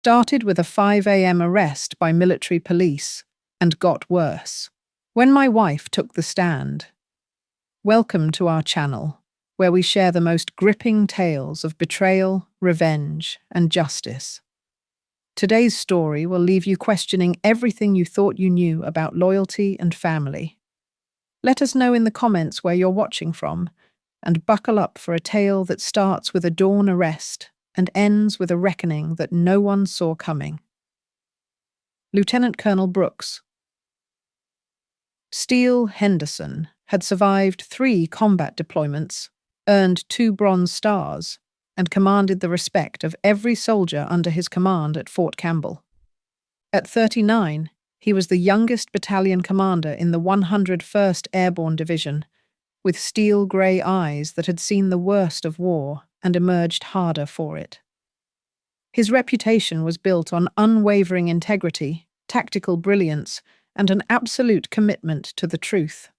Started with a 5 a.m. arrest by military police and got worse when my wife took the stand. Welcome to our channel, where we share the most gripping tales of betrayal, revenge, and justice. Today's story will leave you questioning everything you thought you knew about loyalty and family. Let us know in the comments where you're watching from, and buckle up for a tale that starts with a dawn arrest and ends with a reckoning that no one saw coming. Lieutenant Colonel Brooks. Steele Henderson had survived 3 combat deployments, earned 2 Bronze Stars, and commanded the respect of every soldier under his command at Fort Campbell. At 39, he was the youngest battalion commander in the 101st Airborne Division, with steel grey eyes that had seen the worst of war and emerged harder for it. His reputation was built on unwavering integrity, tactical brilliance, and an absolute commitment to the truth.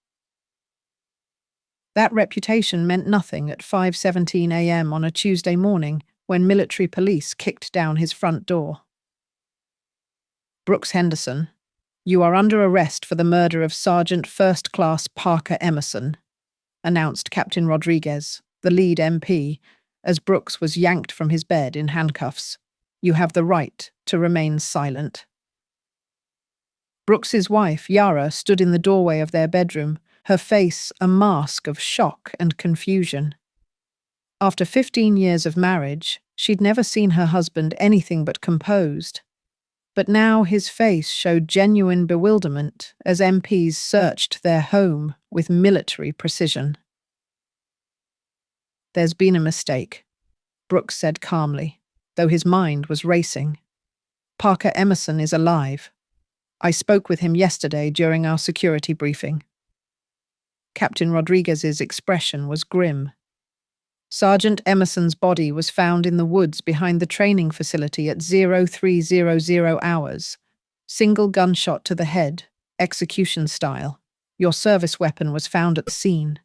That reputation meant nothing at 5:17 a.m. on a Tuesday morning when military police kicked down his front door. Brooks Henderson, you are under arrest for the murder of Sergeant First Class Parker Emerson, announced Captain Rodriguez, the lead MP, as Brooks was yanked from his bed in handcuffs. You have the right to remain silent. Brooks's wife, Yara, stood in the doorway of their bedroom, her face a mask of shock and confusion. After 15 years of marriage, she'd never seen her husband anything but composed. But now his face showed genuine bewilderment as MPs searched their home with military precision. There's been a mistake, Brooks said calmly, though his mind was racing. Parker Emerson is alive. I spoke with him yesterday during our security briefing. Captain Rodriguez's expression was grim. Sergeant Emerson's body was found in the woods behind the training facility at 0300 hours. Single gunshot to the head, execution style. Your service weapon was found at the scene.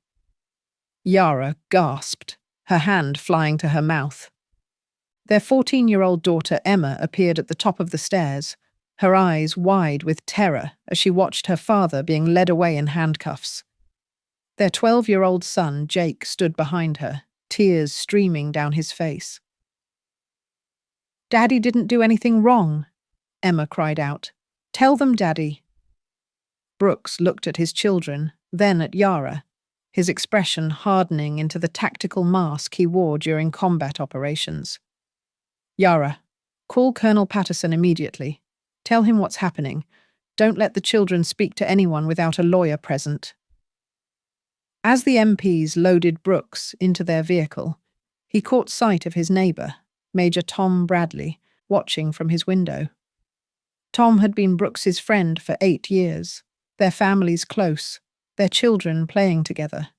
Yara gasped, her hand flying to her mouth. Their 14-year-old daughter Emma appeared at the top of the stairs, her eyes wide with terror as she watched her father being led away in handcuffs. Their 12-year-old son Jake stood behind her, tears streaming down his face. Daddy didn't do anything wrong, Emma cried out. Tell them, Daddy. Brooks looked at his children, then at Yara, his expression hardening into the tactical mask he wore during combat operations. Yara, call Colonel Patterson immediately. Tell him what's happening. Don't let the children speak to anyone without a lawyer present. As the MPs loaded Brooks into their vehicle, he caught sight of his neighbour, Major Tom Bradley, watching from his window. Tom had been Brooks's friend for 8 years, their families close, their children playing together.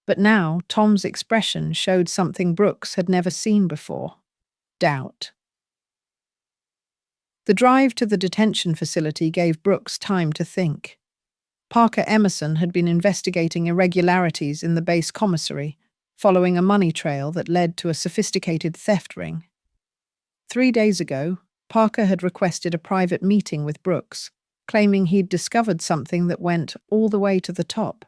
But now Tom's expression showed something Brooks had never seen before: doubt. The drive to the detention facility gave Brooks time to think. Parker Emerson had been investigating irregularities in the base commissary, following a money trail that led to a sophisticated theft ring. 3 days ago, Parker had requested a private meeting with Brooks, claiming he'd discovered something that went all the way to the top.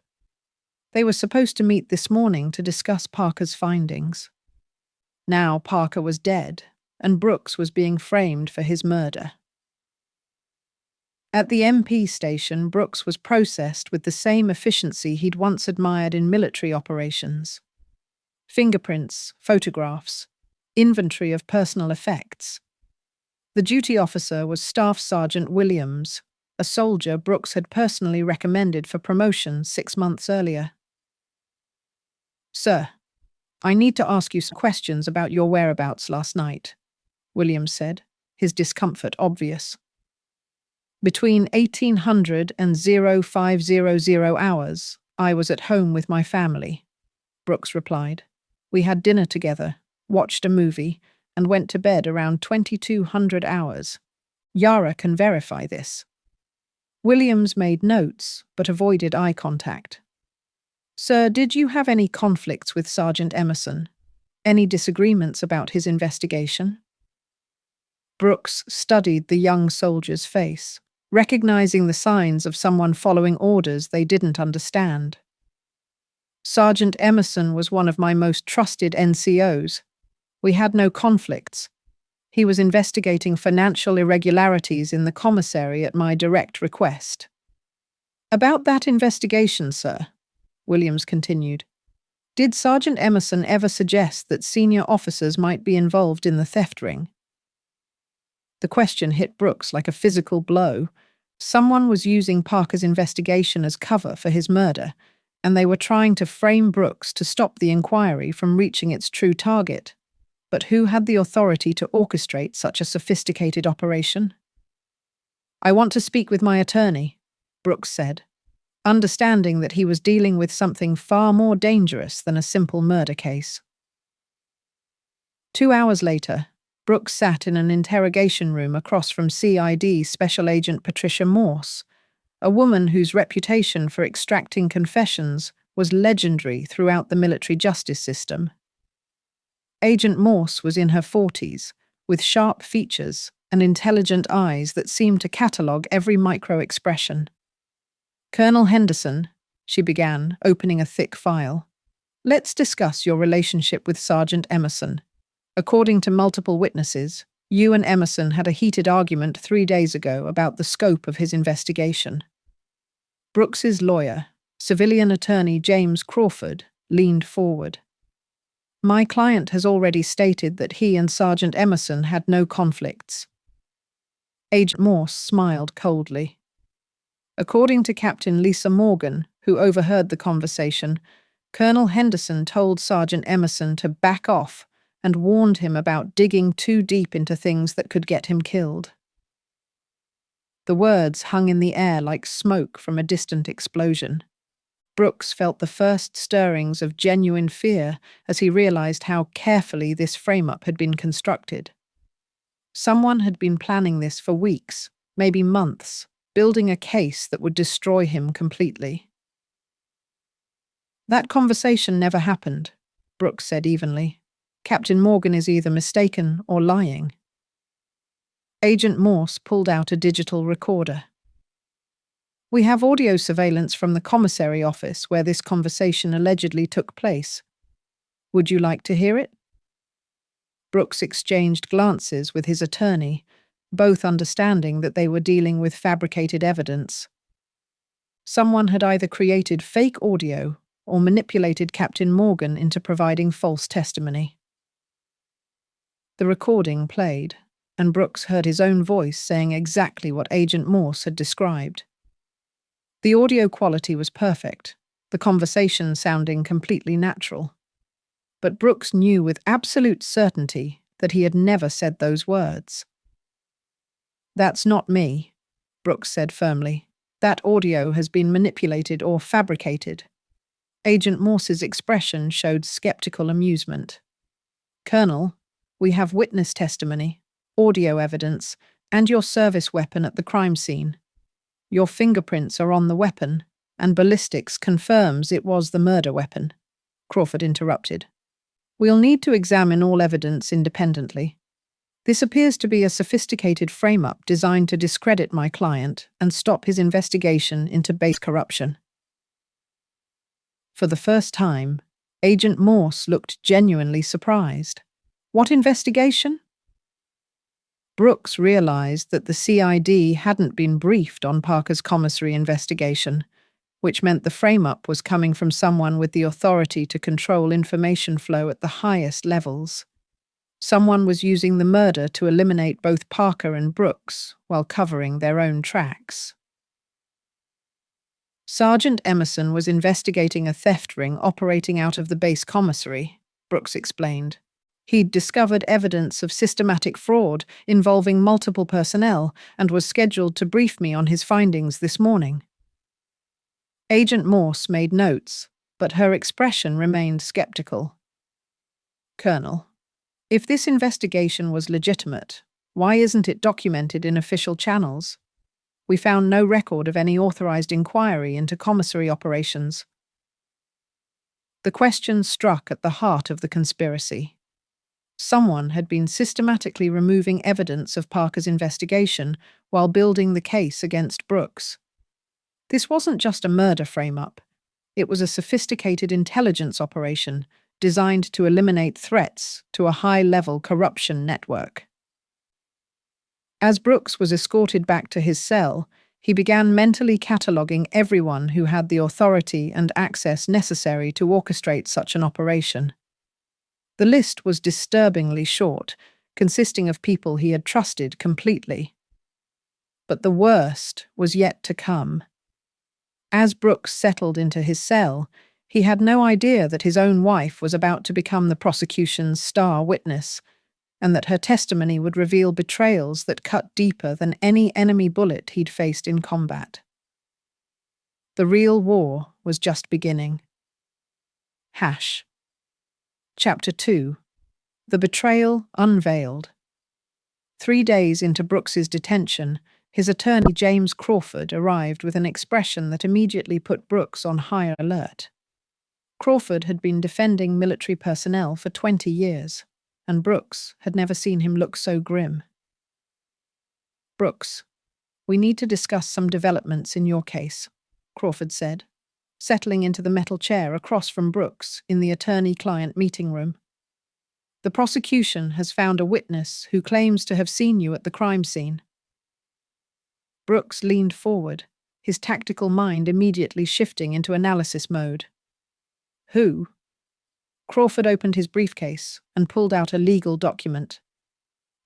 They were supposed to meet this morning to discuss Parker's findings. Now Parker was dead, and Brooks was being framed for his murder. At the MP station, Brooks was processed with the same efficiency he'd once admired in military operations. Fingerprints, photographs, inventory of personal effects. The duty officer was Staff Sergeant Williams, a soldier Brooks had personally recommended for promotion 6 months earlier. Sir, I need to ask you some questions about your whereabouts last night, Williams said, his discomfort obvious. Between 1800 and 0500 hours, I was at home with my family, Brooks replied. We had dinner together, watched a movie, and went to bed around 2200 hours. Yara can verify this. Williams made notes, but avoided eye contact. Sir, did you have any conflicts with Sergeant Emerson? Any disagreements about his investigation? Brooks studied the young soldier's face, recognizing the signs of someone following orders they didn't understand. Sergeant Emerson was one of my most trusted NCOs. We had no conflicts. He was investigating financial irregularities in the commissary at my direct request. About that investigation, sir, Williams continued. Did Sergeant Emerson ever suggest that senior officers might be involved in the theft ring? The question hit Brooks like a physical blow. Someone was using Parker's investigation as cover for his murder, and they were trying to frame Brooks to stop the inquiry from reaching its true target. But who had the authority to orchestrate such a sophisticated operation? I want to speak with my attorney, Brooks said, understanding that he was dealing with something far more dangerous than a simple murder case. 2 hours later, Brooks sat in an interrogation room across from CID Special Agent Patricia Morse, a woman whose reputation for extracting confessions was legendary throughout the military justice system. Agent Morse was in her 40s, with sharp features and intelligent eyes that seemed to catalogue every micro-expression. Colonel Henderson, she began, opening a thick file. Let's discuss your relationship with Sergeant Emerson. According to multiple witnesses, you and Emerson had a heated argument 3 days ago about the scope of his investigation. Brooks's lawyer, civilian attorney James Crawford, leaned forward. My client has already stated that he and Sergeant Emerson had no conflicts. Agent Morse smiled coldly. According to Captain Lisa Morgan, who overheard the conversation, Colonel Henderson told Sergeant Emerson to back off and warned him about digging too deep into things that could get him killed. The words hung in the air like smoke from a distant explosion. Brooks felt the first stirrings of genuine fear as he realized how carefully this frame-up had been constructed. Someone had been planning this for weeks, maybe months, building a case that would destroy him completely. That conversation never happened, Brooks said evenly. Captain Morgan is either mistaken or lying. Agent Morse pulled out a digital recorder. We have audio surveillance from the commissary office where this conversation allegedly took place. Would you like to hear it? Brooks exchanged glances with his attorney, both understanding that they were dealing with fabricated evidence. Someone had either created fake audio or manipulated Captain Morgan into providing false testimony. The recording played, and Brooks heard his own voice saying exactly what Agent Morse had described. The audio quality was perfect, the conversation sounding completely natural. But Brooks knew with absolute certainty that he had never said those words. That's not me, Brooks said firmly. That audio has been manipulated or fabricated. Agent Morse's expression showed skeptical amusement. Colonel, we have witness testimony, audio evidence, and your service weapon at the crime scene. Your fingerprints are on the weapon, and ballistics confirms it was the murder weapon, Crawford interrupted. We'll need to examine all evidence independently. This appears to be a sophisticated frame-up designed to discredit my client and stop his investigation into base corruption. For the first time, Agent Morse looked genuinely surprised. What investigation? Brooks realized that the CID hadn't been briefed on Parker's commissary investigation, which meant the frame-up was coming from someone with the authority to control information flow at the highest levels. Someone was using the murder to eliminate both Parker and Brooks while covering their own tracks. Sergeant Emerson was investigating a theft ring operating out of the base commissary, Brooks explained. He'd discovered evidence of systematic fraud involving multiple personnel and was scheduled to brief me on his findings this morning. Agent Morse made notes, but her expression remained skeptical. Colonel, if this investigation was legitimate, why isn't it documented in official channels? We found no record of any authorized inquiry into commissary operations. The question struck at the heart of the conspiracy. Someone had been systematically removing evidence of Parker's investigation while building the case against Brooks. This wasn't just a murder frame-up. It was a sophisticated intelligence operation designed to eliminate threats to a high-level corruption network. As Brooks was escorted back to his cell, he began mentally cataloguing everyone who had the authority and access necessary to orchestrate such an operation. The list was disturbingly short, consisting of people he had trusted completely. But the worst was yet to come. As Brooks settled into his cell, he had no idea that his own wife was about to become the prosecution's star witness, and that her testimony would reveal betrayals that cut deeper than any enemy bullet he'd faced in combat. The real war was just beginning. Chapter 2. The Betrayal Unveiled. 3 days into Brooks's detention, his attorney James Crawford arrived with an expression that immediately put Brooks on high alert. Crawford had been defending military personnel for 20 years, and Brooks had never seen him look so grim. "Brooks, we need to discuss some developments in your case," Crawford said, settling into the metal chair across from Brooks in the attorney-client meeting room. "The prosecution has found a witness who claims to have seen you at the crime scene." Brooks leaned forward, his tactical mind immediately shifting into analysis mode. "Who?" Crawford opened his briefcase and pulled out a legal document.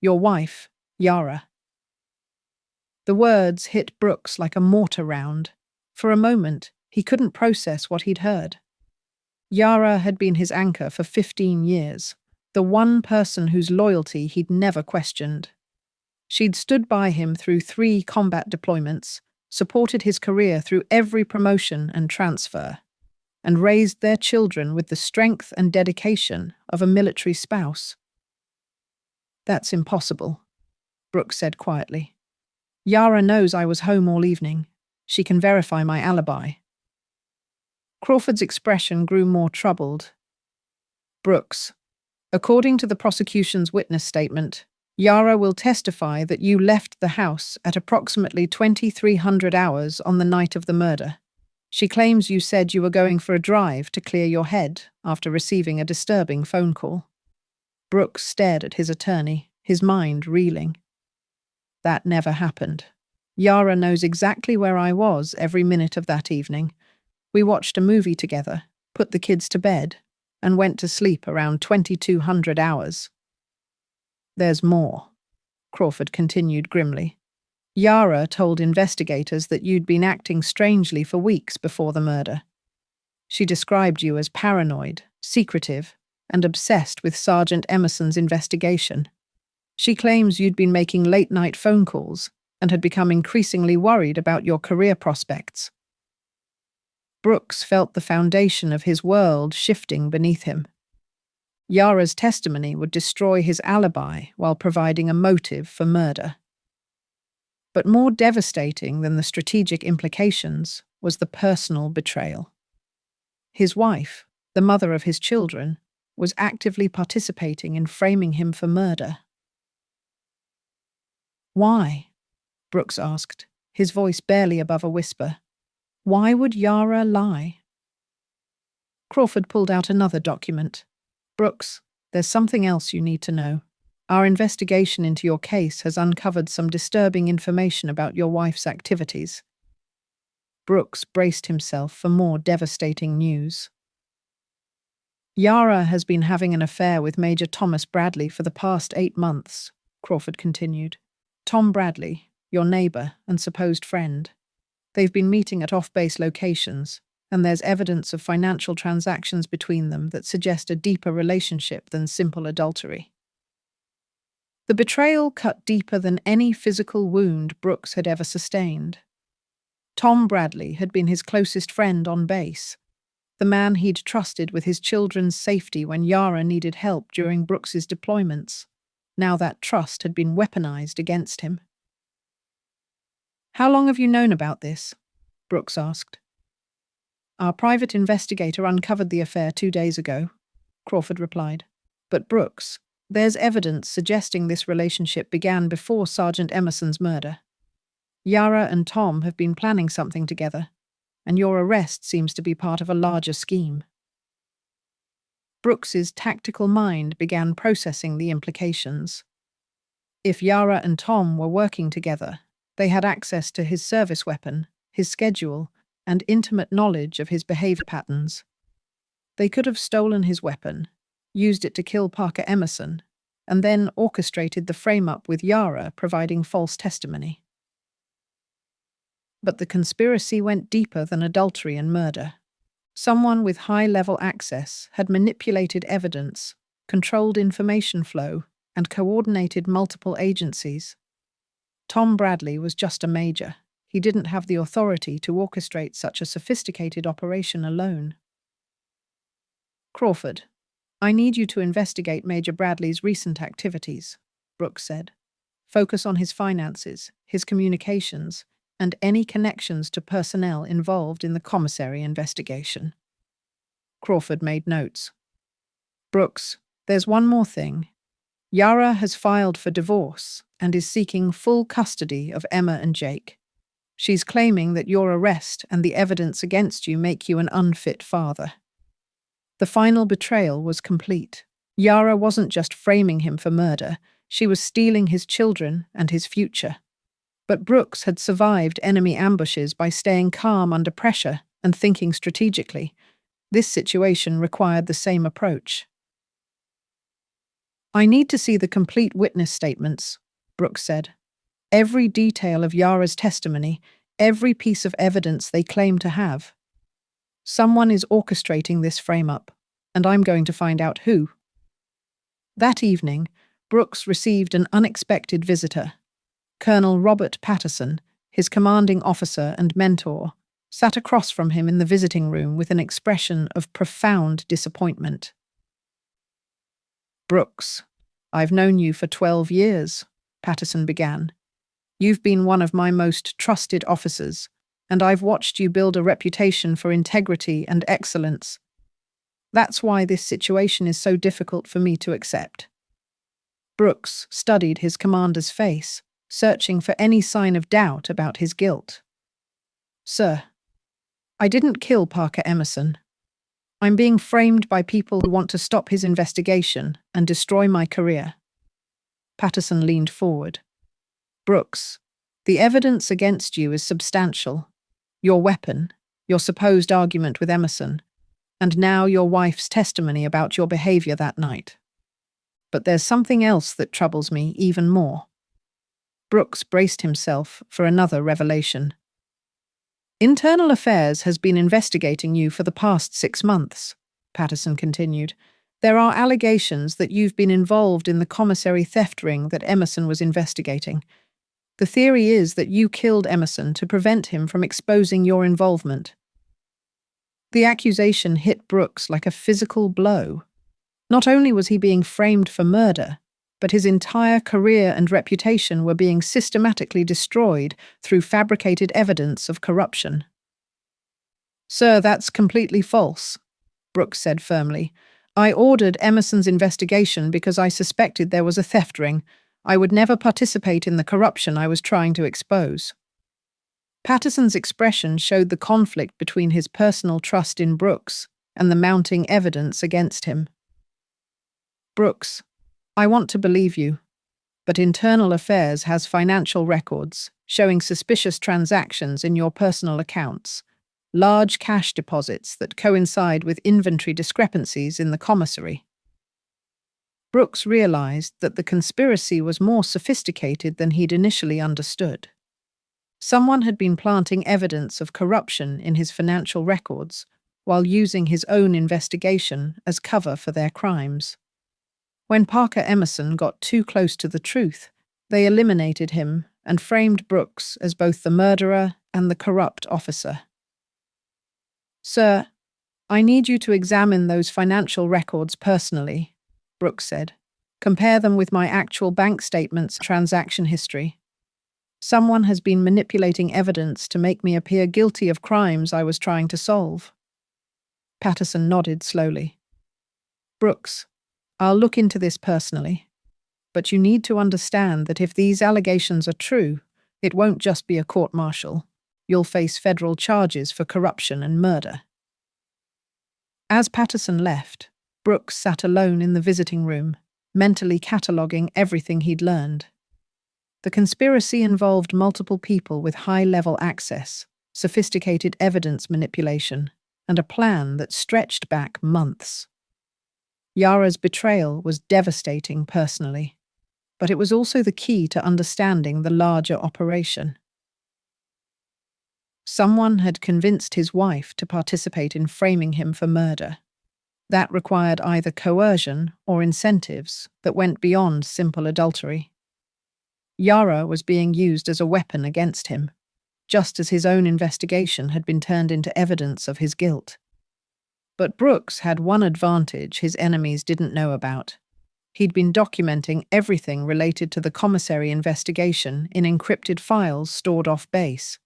"Your wife, Yara." The words hit Brooks like a mortar round. For a moment, he couldn't process what he'd heard. Yara had been his anchor for 15 years, the one person whose loyalty he'd never questioned. She'd stood by him through 3 combat deployments, supported his career through every promotion and transfer, and raised their children with the strength and dedication of a military spouse. "That's impossible," Brooks said quietly. "Yara knows I was home all evening. She can verify my alibi." Crawford's expression grew more troubled. "Brooks, according to the prosecution's witness statement, Yara will testify that you left the house at approximately 2300 hours on the night of the murder. She claims you said you were going for a drive to clear your head after receiving a disturbing phone call." Brooks stared at his attorney, his mind reeling. "That never happened. Yara knows exactly where I was every minute of that evening. We watched a movie together, put the kids to bed, and went to sleep around 2200 hours. "There's more," Crawford continued grimly. "Yara told investigators that you'd been acting strangely for weeks before the murder. She described you as paranoid, secretive, and obsessed with Sergeant Emerson's investigation. She claims you'd been making late-night phone calls and had become increasingly worried about your career prospects." Brooks felt the foundation of his world shifting beneath him. Yara's testimony would destroy his alibi while providing a motive for murder. But more devastating than the strategic implications was the personal betrayal. His wife, the mother of his children, was actively participating in framing him for murder. "Why?" Brooks asked, his voice barely above a whisper. "Why would Yara lie?" Crawford pulled out another document. "Brooks, there's something else you need to know. Our investigation into your case has uncovered some disturbing information about your wife's activities." Brooks braced himself for more devastating news. "Yara has been having an affair with Major Thomas Bradley for the past 8 months, Crawford continued. "Tom Bradley, your neighbor and supposed friend. They've been meeting at off-base locations, and there's evidence of financial transactions between them that suggest a deeper relationship than simple adultery." The betrayal cut deeper than any physical wound Brooks had ever sustained. Tom Bradley had been his closest friend on base, the man he'd trusted with his children's safety when Yara needed help during Brooks's deployments. Now that trust had been weaponized against him. "How long have you known about this?" Brooks asked. "Our private investigator uncovered the affair 2 days ago," Crawford replied. "But Brooks, There's evidence suggesting this relationship began before Sergeant Emerson's murder. Yara and Tom have been planning something together, and your arrest seems to be part of a larger scheme. Brooks's tactical mind began processing the implications. If Yara and Tom were working together, they had access to his service weapon, his schedule, and intimate knowledge of his behavior patterns. They could have stolen his weapon, used it to kill Parker Emerson, and then orchestrated the frame-up with Yara providing false testimony. But the conspiracy went deeper than adultery and murder. Someone with high-level access had manipulated evidence, controlled information flow, and coordinated multiple agencies. Tom Bradley was just a major. He didn't have the authority to orchestrate such a sophisticated operation alone. Crawford, I need you to investigate Major Bradley's recent activities, Brooks said. Focus on his finances, his communications, and any connections to personnel involved in the commissary investigation. Crawford made notes. Brooks, there's one more thing. Yara has filed for divorce and is seeking full custody of Emma and Jake. She's claiming that your arrest and the evidence against you make you an unfit father. The final betrayal was complete. Yara wasn't just framing him for murder, she was stealing his children and his future. But Brooks had survived enemy ambushes by staying calm under pressure and thinking strategically. This situation required the same approach. I need to see the complete witness statements, Brooks said. Every detail of Yara's testimony, every piece of evidence they claim to have. Someone is orchestrating this frame-up, and I'm going to find out who. That evening, Brooks received an unexpected visitor. Colonel Robert Patterson, his commanding officer and mentor, sat across from him in the visiting room with an expression of profound disappointment. Brooks, I've known you for 12 years, Patterson began. You've been one of my most trusted officers, and I've watched you build a reputation for integrity and excellence. That's why this situation is so difficult for me to accept. Brooks studied his commander's face, searching for any sign of doubt about his guilt. Sir, I didn't kill Parker Emerson. I'm being framed by people who want to stop his investigation and destroy my career. Patterson leaned forward. Brooks, the evidence against you is substantial. Your weapon, your supposed argument with Emerson, and now your wife's testimony about your behavior that night. But there's something else that troubles me even more. Brooks braced himself for another revelation. Internal Affairs has been investigating you for the past 6 months, Patterson continued. There are allegations that you've been involved in the commissary theft ring that Emerson was investigating. The theory is that you killed Emerson to prevent him from exposing your involvement. The accusation hit Brooks like a physical blow. Not only was he being framed for murder, but his entire career and reputation were being systematically destroyed through fabricated evidence of corruption. Sir, that's completely false, Brooks said firmly. I ordered Emerson's investigation because I suspected there was a theft ring. I would never participate in the corruption I was trying to expose. Patterson's expression showed the conflict between his personal trust in Brooks and the mounting evidence against him. Brooks, I want to believe you, but Internal Affairs has financial records showing suspicious transactions in your personal accounts, large cash deposits that coincide with inventory discrepancies in the commissary. Brooks realized that the conspiracy was more sophisticated than he'd initially understood. Someone had been planting evidence of corruption in his financial records while using his own investigation as cover for their crimes. When Parker Emerson got too close to the truth, they eliminated him and framed Brooks as both the murderer and the corrupt officer. Sir, I need you to examine those financial records personally, Brooks said. Compare them with my actual bank statements and transaction history. Someone has been manipulating evidence to make me appear guilty of crimes I was trying to solve. Patterson nodded slowly. Brooks, I'll look into this personally, but you need to understand that if these allegations are true, it won't just be a court-martial. You'll face federal charges for corruption and murder. As Patterson left, Brooks sat alone in the visiting room, mentally cataloguing everything he'd learned. The conspiracy involved multiple people with high-level access, sophisticated evidence manipulation, and a plan that stretched back months. Yara's betrayal was devastating personally, but it was also the key to understanding the larger operation. Someone had convinced his wife to participate in framing him for murder. That required either coercion or incentives that went beyond simple adultery. Yara was being used as a weapon against him, just as his own investigation had been turned into evidence of his guilt. But Brooks had one advantage his enemies didn't know about. He'd been documenting everything related to the commissary investigation in encrypted files stored off base.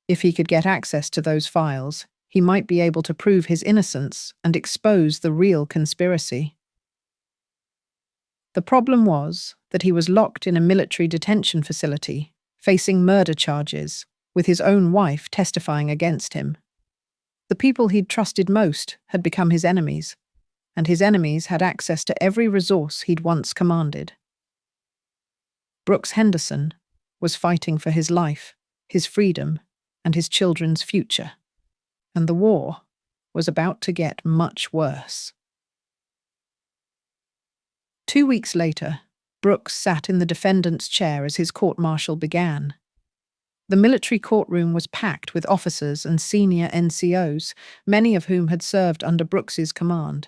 If he could get access to those files, he might be able to prove his innocence and expose the real conspiracy. The problem was that he was locked in a military detention facility, facing murder charges, with his own wife testifying against him. The people he'd trusted most had become his enemies, and his enemies had access to every resource he'd once commanded. Brooks Henderson was fighting for his life, his freedom, and his children's future, and the war was about to get much worse. 2 weeks later, Brooks sat in the defendant's chair as his court-martial began. The military courtroom was packed with officers and senior NCOs, many of whom had served under Brooks's command.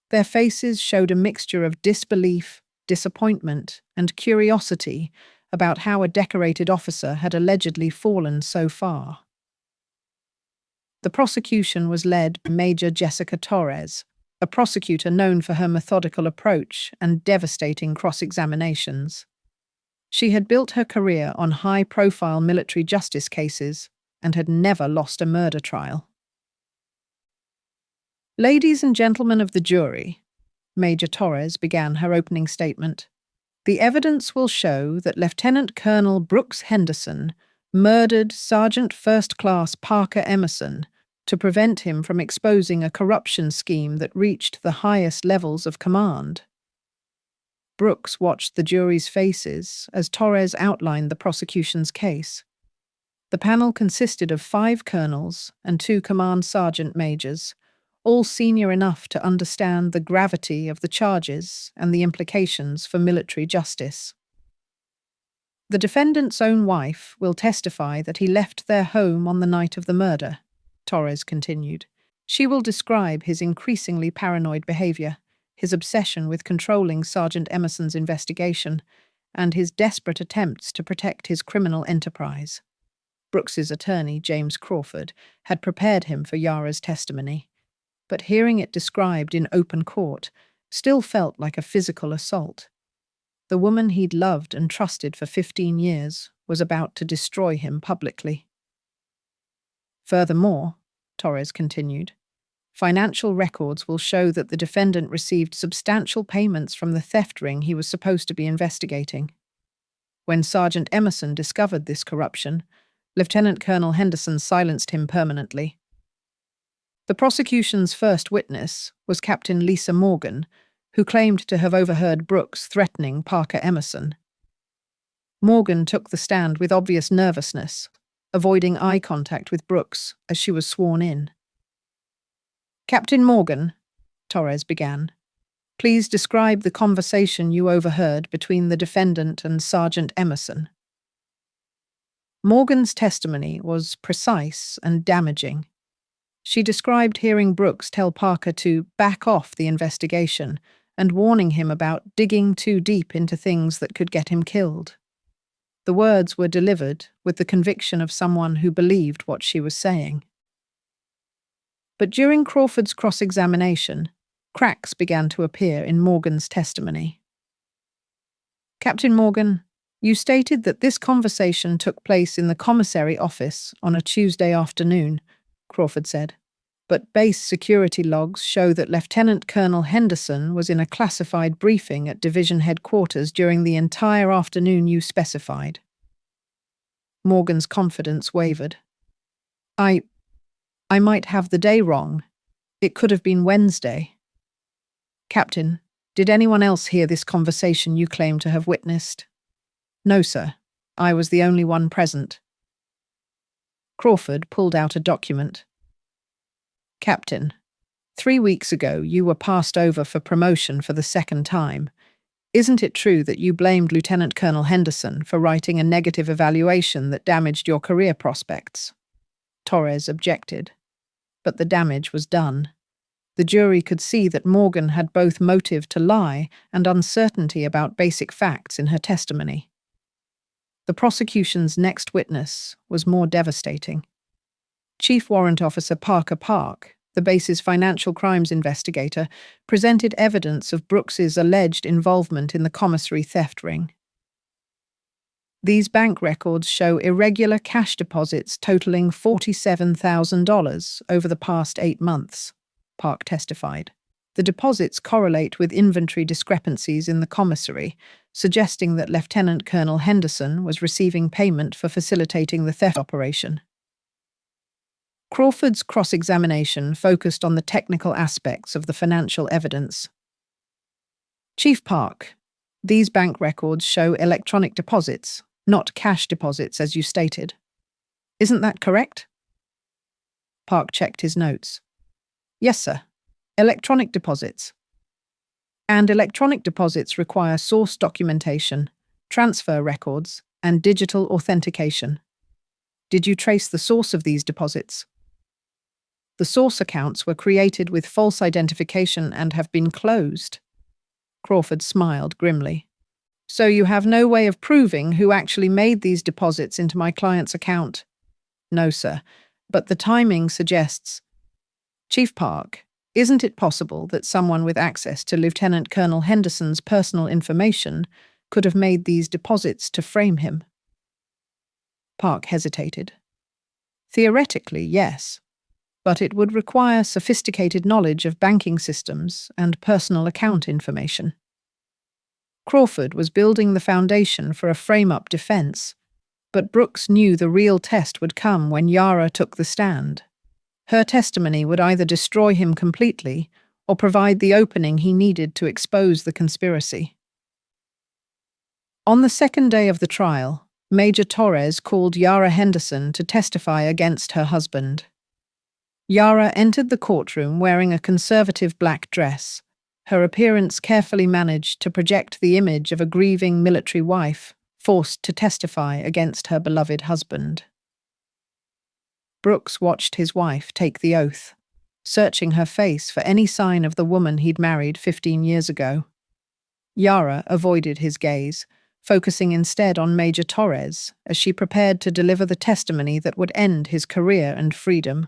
Their faces showed a mixture of disbelief, disappointment, and curiosity about how a decorated officer had allegedly fallen so far. The prosecution was led by Major Jessica Torres, a prosecutor known for her methodical approach and devastating cross-examinations. She had built her career on high-profile military justice cases and had never lost a murder trial. "Ladies and gentlemen of the jury," Major Torres began her opening statement, "the evidence will show that Lieutenant Colonel Brooks Henderson murdered Sergeant First Class Parker Emerson to prevent him from exposing a corruption scheme that reached the highest levels of command." Brooks watched the jury's faces as Torres outlined the prosecution's case. The panel consisted of 5 colonels and 2 command sergeant majors, all senior enough to understand the gravity of the charges and the implications for military justice. "The defendant's own wife will testify that he left their home on the night of the murder," Torres continued. "She will describe his increasingly paranoid behavior, his obsession with controlling Sergeant Emerson's investigation, and his desperate attempts to protect his criminal enterprise." Brooks's attorney, James Crawford, had prepared him for Yara's testimony, but hearing it described in open court still felt like a physical assault. The woman he'd loved and trusted for 15 years was about to destroy him publicly. "Furthermore," Torres continued, "financial records will show that the defendant received substantial payments from the theft ring he was supposed to be investigating. When Sergeant Emerson discovered this corruption, Lieutenant Colonel Henderson silenced him permanently." The prosecution's first witness was Captain Lisa Morgan, who claimed to have overheard Brooks threatening Parker Emerson. Morgan took the stand with obvious nervousness, avoiding eye contact with Brooks as she was sworn in. "Captain Morgan," Torres began, "please describe the conversation you overheard between the defendant and Sergeant Emerson." Morgan's testimony was precise and damaging. She described hearing Brooks tell Parker to back off the investigation and warning him about digging too deep into things that could get him killed. The words were delivered with the conviction of someone who believed what she was saying. But during Crawford's cross-examination, cracks began to appear in Morgan's testimony. "Captain Morgan, you stated that this conversation took place in the commissary office on a Tuesday afternoon," Crawford said. but base security logs show that Lieutenant Colonel Henderson was in a classified briefing at division headquarters during the entire afternoon you specified. Morgan's confidence wavered. I might have the day wrong. It could have been Wednesday. Captain, did anyone else hear this conversation you claim to have witnessed? No, sir. I was the only one present. Crawford pulled out a document. Captain, 3 weeks ago you were passed over for promotion for the second time. Isn't it true that you blamed Lieutenant Colonel Henderson for writing a negative evaluation that damaged your career prospects? Torres objected. But the damage was done. The jury could see that Morgan had both motive to lie and uncertainty about basic facts in her testimony. The prosecution's next witness was more devastating. Chief Warrant Officer Parker Park, the base's financial crimes investigator, presented evidence of Brooks's alleged involvement in the commissary theft ring. These bank records show irregular cash deposits totaling $47,000 over the past 8 months, Park testified. The deposits correlate with inventory discrepancies in the commissary, suggesting that Lieutenant Colonel Henderson was receiving payment for facilitating the theft operation. Crawford's cross-examination focused on the technical aspects of the financial evidence. Chief Park, these bank records show electronic deposits, not cash deposits as you stated. Isn't that correct? Park checked his notes. Yes, sir. Electronic deposits. And electronic deposits require source documentation, transfer records, and digital authentication. Did you trace the source of these deposits? The source accounts were created with false identification and have been closed. Crawford smiled grimly. So you have no way of proving who actually made these deposits into my client's account? No, sir, but the timing suggests. Chief Park, isn't it possible that someone with access to Lieutenant Colonel Henderson's personal information could have made these deposits to frame him? Park hesitated. Theoretically, yes, but it would require sophisticated knowledge of banking systems and personal account information. Crawford was building the foundation for a frame-up defense, but Brooks knew the real test would come when Yara took the stand. Her testimony would either destroy him completely or provide the opening he needed to expose the conspiracy. On the second day of the trial, Major Torres called Yara Henderson to testify against her husband. Yara entered the courtroom wearing a conservative black dress, her appearance carefully managed to project the image of a grieving military wife forced to testify against her beloved husband. Brooks watched his wife take the oath, searching her face for any sign of the woman he'd married 15 years ago. Yara avoided his gaze, focusing instead on Major Torres as she prepared to deliver the testimony that would end his career and freedom.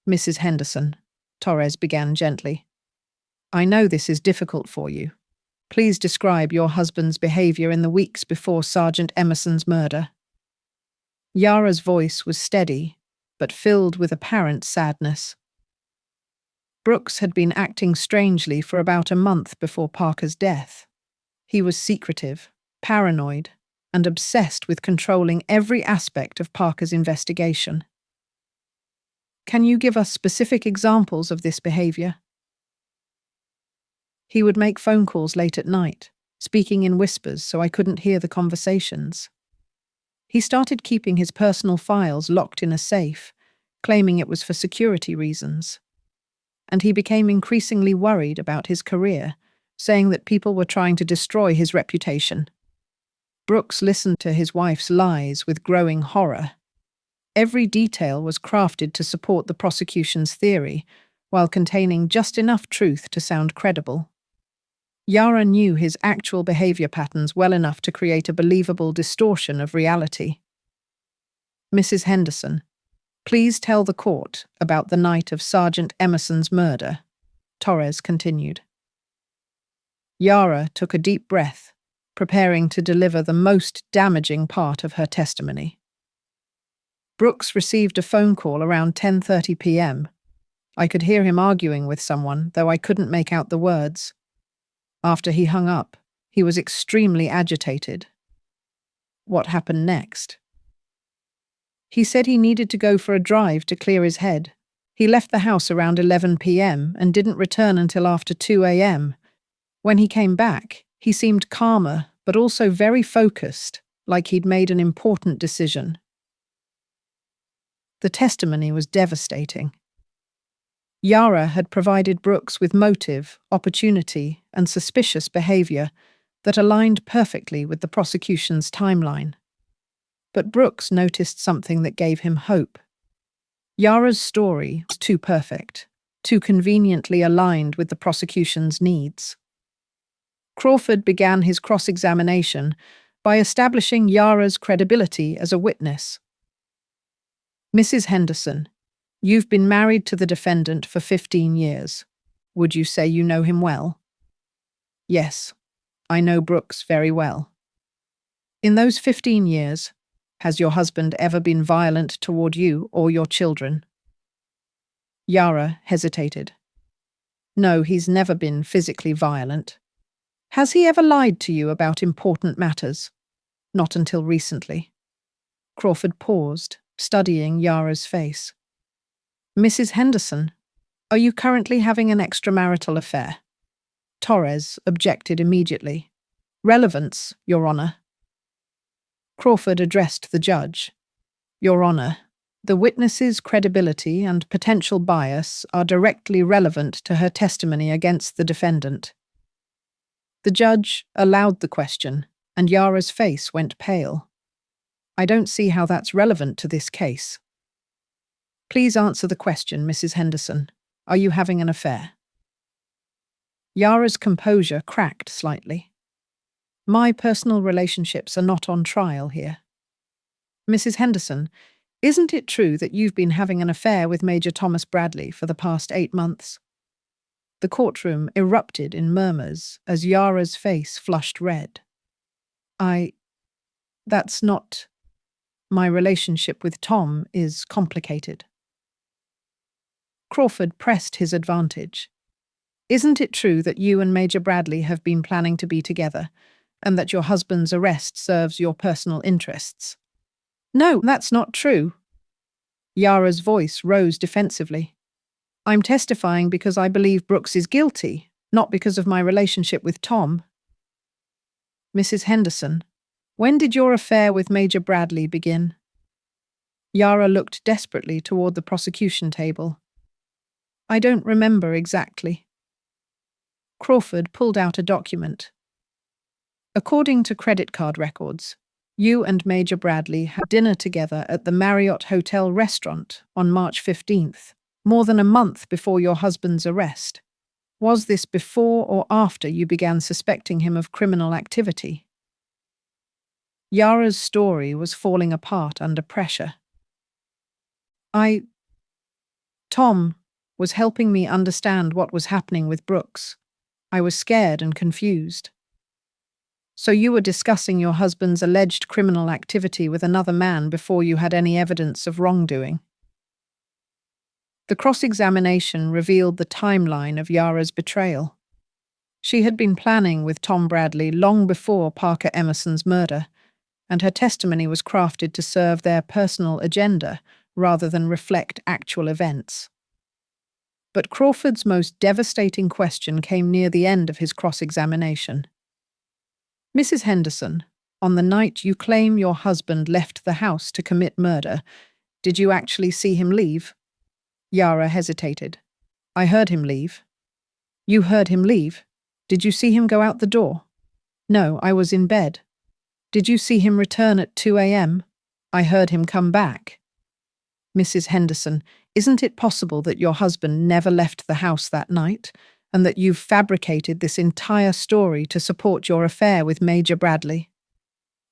Mrs. Henderson, Torres began gently. I know this is difficult for you. Please describe your husband's behavior in the weeks before Sergeant Emerson's murder. Yara's voice was steady, but filled with apparent sadness. Brooks had been acting strangely for about a month before Parker's death. He was secretive, paranoid, and obsessed with controlling every aspect of Parker's investigation. Can you give us specific examples of this behavior? He would make phone calls late at night, speaking in whispers so I couldn't hear the conversations. He started keeping his personal files locked in a safe, claiming it was for security reasons. And he became increasingly worried about his career, saying that people were trying to destroy his reputation. Brooks listened to his wife's lies with growing horror. Every detail was crafted to support the prosecution's theory, while containing just enough truth to sound credible. Yara knew his actual behavior patterns well enough to create a believable distortion of reality. Mrs. Henderson, please tell the court about the night of Sergeant Emerson's murder, Torres continued. Yara took a deep breath, preparing to deliver the most damaging part of her testimony. Brooks received a phone call around 10:30 p.m. I could hear him arguing with someone, though I couldn't make out the words. After he hung up, he was extremely agitated. What happened next? He said he needed to go for a drive to clear his head. He left the house around 11 p.m. and didn't return until after 2 a.m. When he came back, he seemed calmer, but also very focused, like he'd made an important decision. The testimony was devastating. Yara had provided Brooks with motive, opportunity, and suspicious behavior that aligned perfectly with the prosecution's timeline. But Brooks noticed something that gave him hope. Yara's story was too perfect, too conveniently aligned with the prosecution's needs. Crawford began his cross-examination by establishing Yara's credibility as a witness. Mrs. Henderson, you've been married to the defendant for 15 years. Would you say you know him well? Yes, I know Brooks very well. In those 15 years, has your husband ever been violent toward you or your children? Yara hesitated. No, he's never been physically violent. Has he ever lied to you about important matters? Not until recently. Crawford paused, studying Yara's face. Mrs. Henderson, are you currently having an extramarital affair? Torres objected immediately. Relevance, Your Honor. Crawford addressed the judge. Your Honor, the witness's credibility and potential bias are directly relevant to her testimony against the defendant. The judge allowed the question, and Yara's face went pale. I don't see how that's relevant to this case. Please answer the question, Mrs. Henderson. Are you having an affair? Yara's composure cracked slightly. My personal relationships are not on trial here. Mrs. Henderson, isn't it true that you've been having an affair with Major Thomas Bradley for the past 8 months? The courtroom erupted in murmurs as Yara's face flushed red. That's not... My relationship with Tom is complicated. Crawford pressed his advantage. Isn't it true that you and Major Bradley have been planning to be together, and that your husband's arrest serves your personal interests? No, that's not true. Yara's voice rose defensively. I'm testifying because I believe Brooks is guilty, not because of my relationship with Tom. Mrs. Henderson, when did your affair with Major Bradley begin? Yara looked desperately toward the prosecution table. I don't remember exactly. Crawford pulled out a document. According to credit card records, you and Major Bradley had dinner together at the Marriott Hotel restaurant on March 15th, more than a month before your husband's arrest. Was this before or after you began suspecting him of criminal activity? Yara's story was falling apart under pressure. Tom was helping me understand what was happening with Brooks. I was scared and confused. So you were discussing your husband's alleged criminal activity with another man before you had any evidence of wrongdoing? The cross-examination revealed the timeline of Yara's betrayal. She had been planning with Tom Bradley long before Parker Emerson's murder, and her testimony was crafted to serve their personal agenda rather than reflect actual events. But Crawford's most devastating question came near the end of his cross-examination. Mrs. Henderson, on the night you claim your husband left the house to commit murder, did you actually see him leave? Yara hesitated. I heard him leave. You heard him leave? Did you see him go out the door? No, I was in bed. Did you see him return at 2 a.m.? I heard him come back. Mrs. Henderson, isn't it possible that your husband never left the house that night, and that you've fabricated this entire story to support your affair with Major Bradley?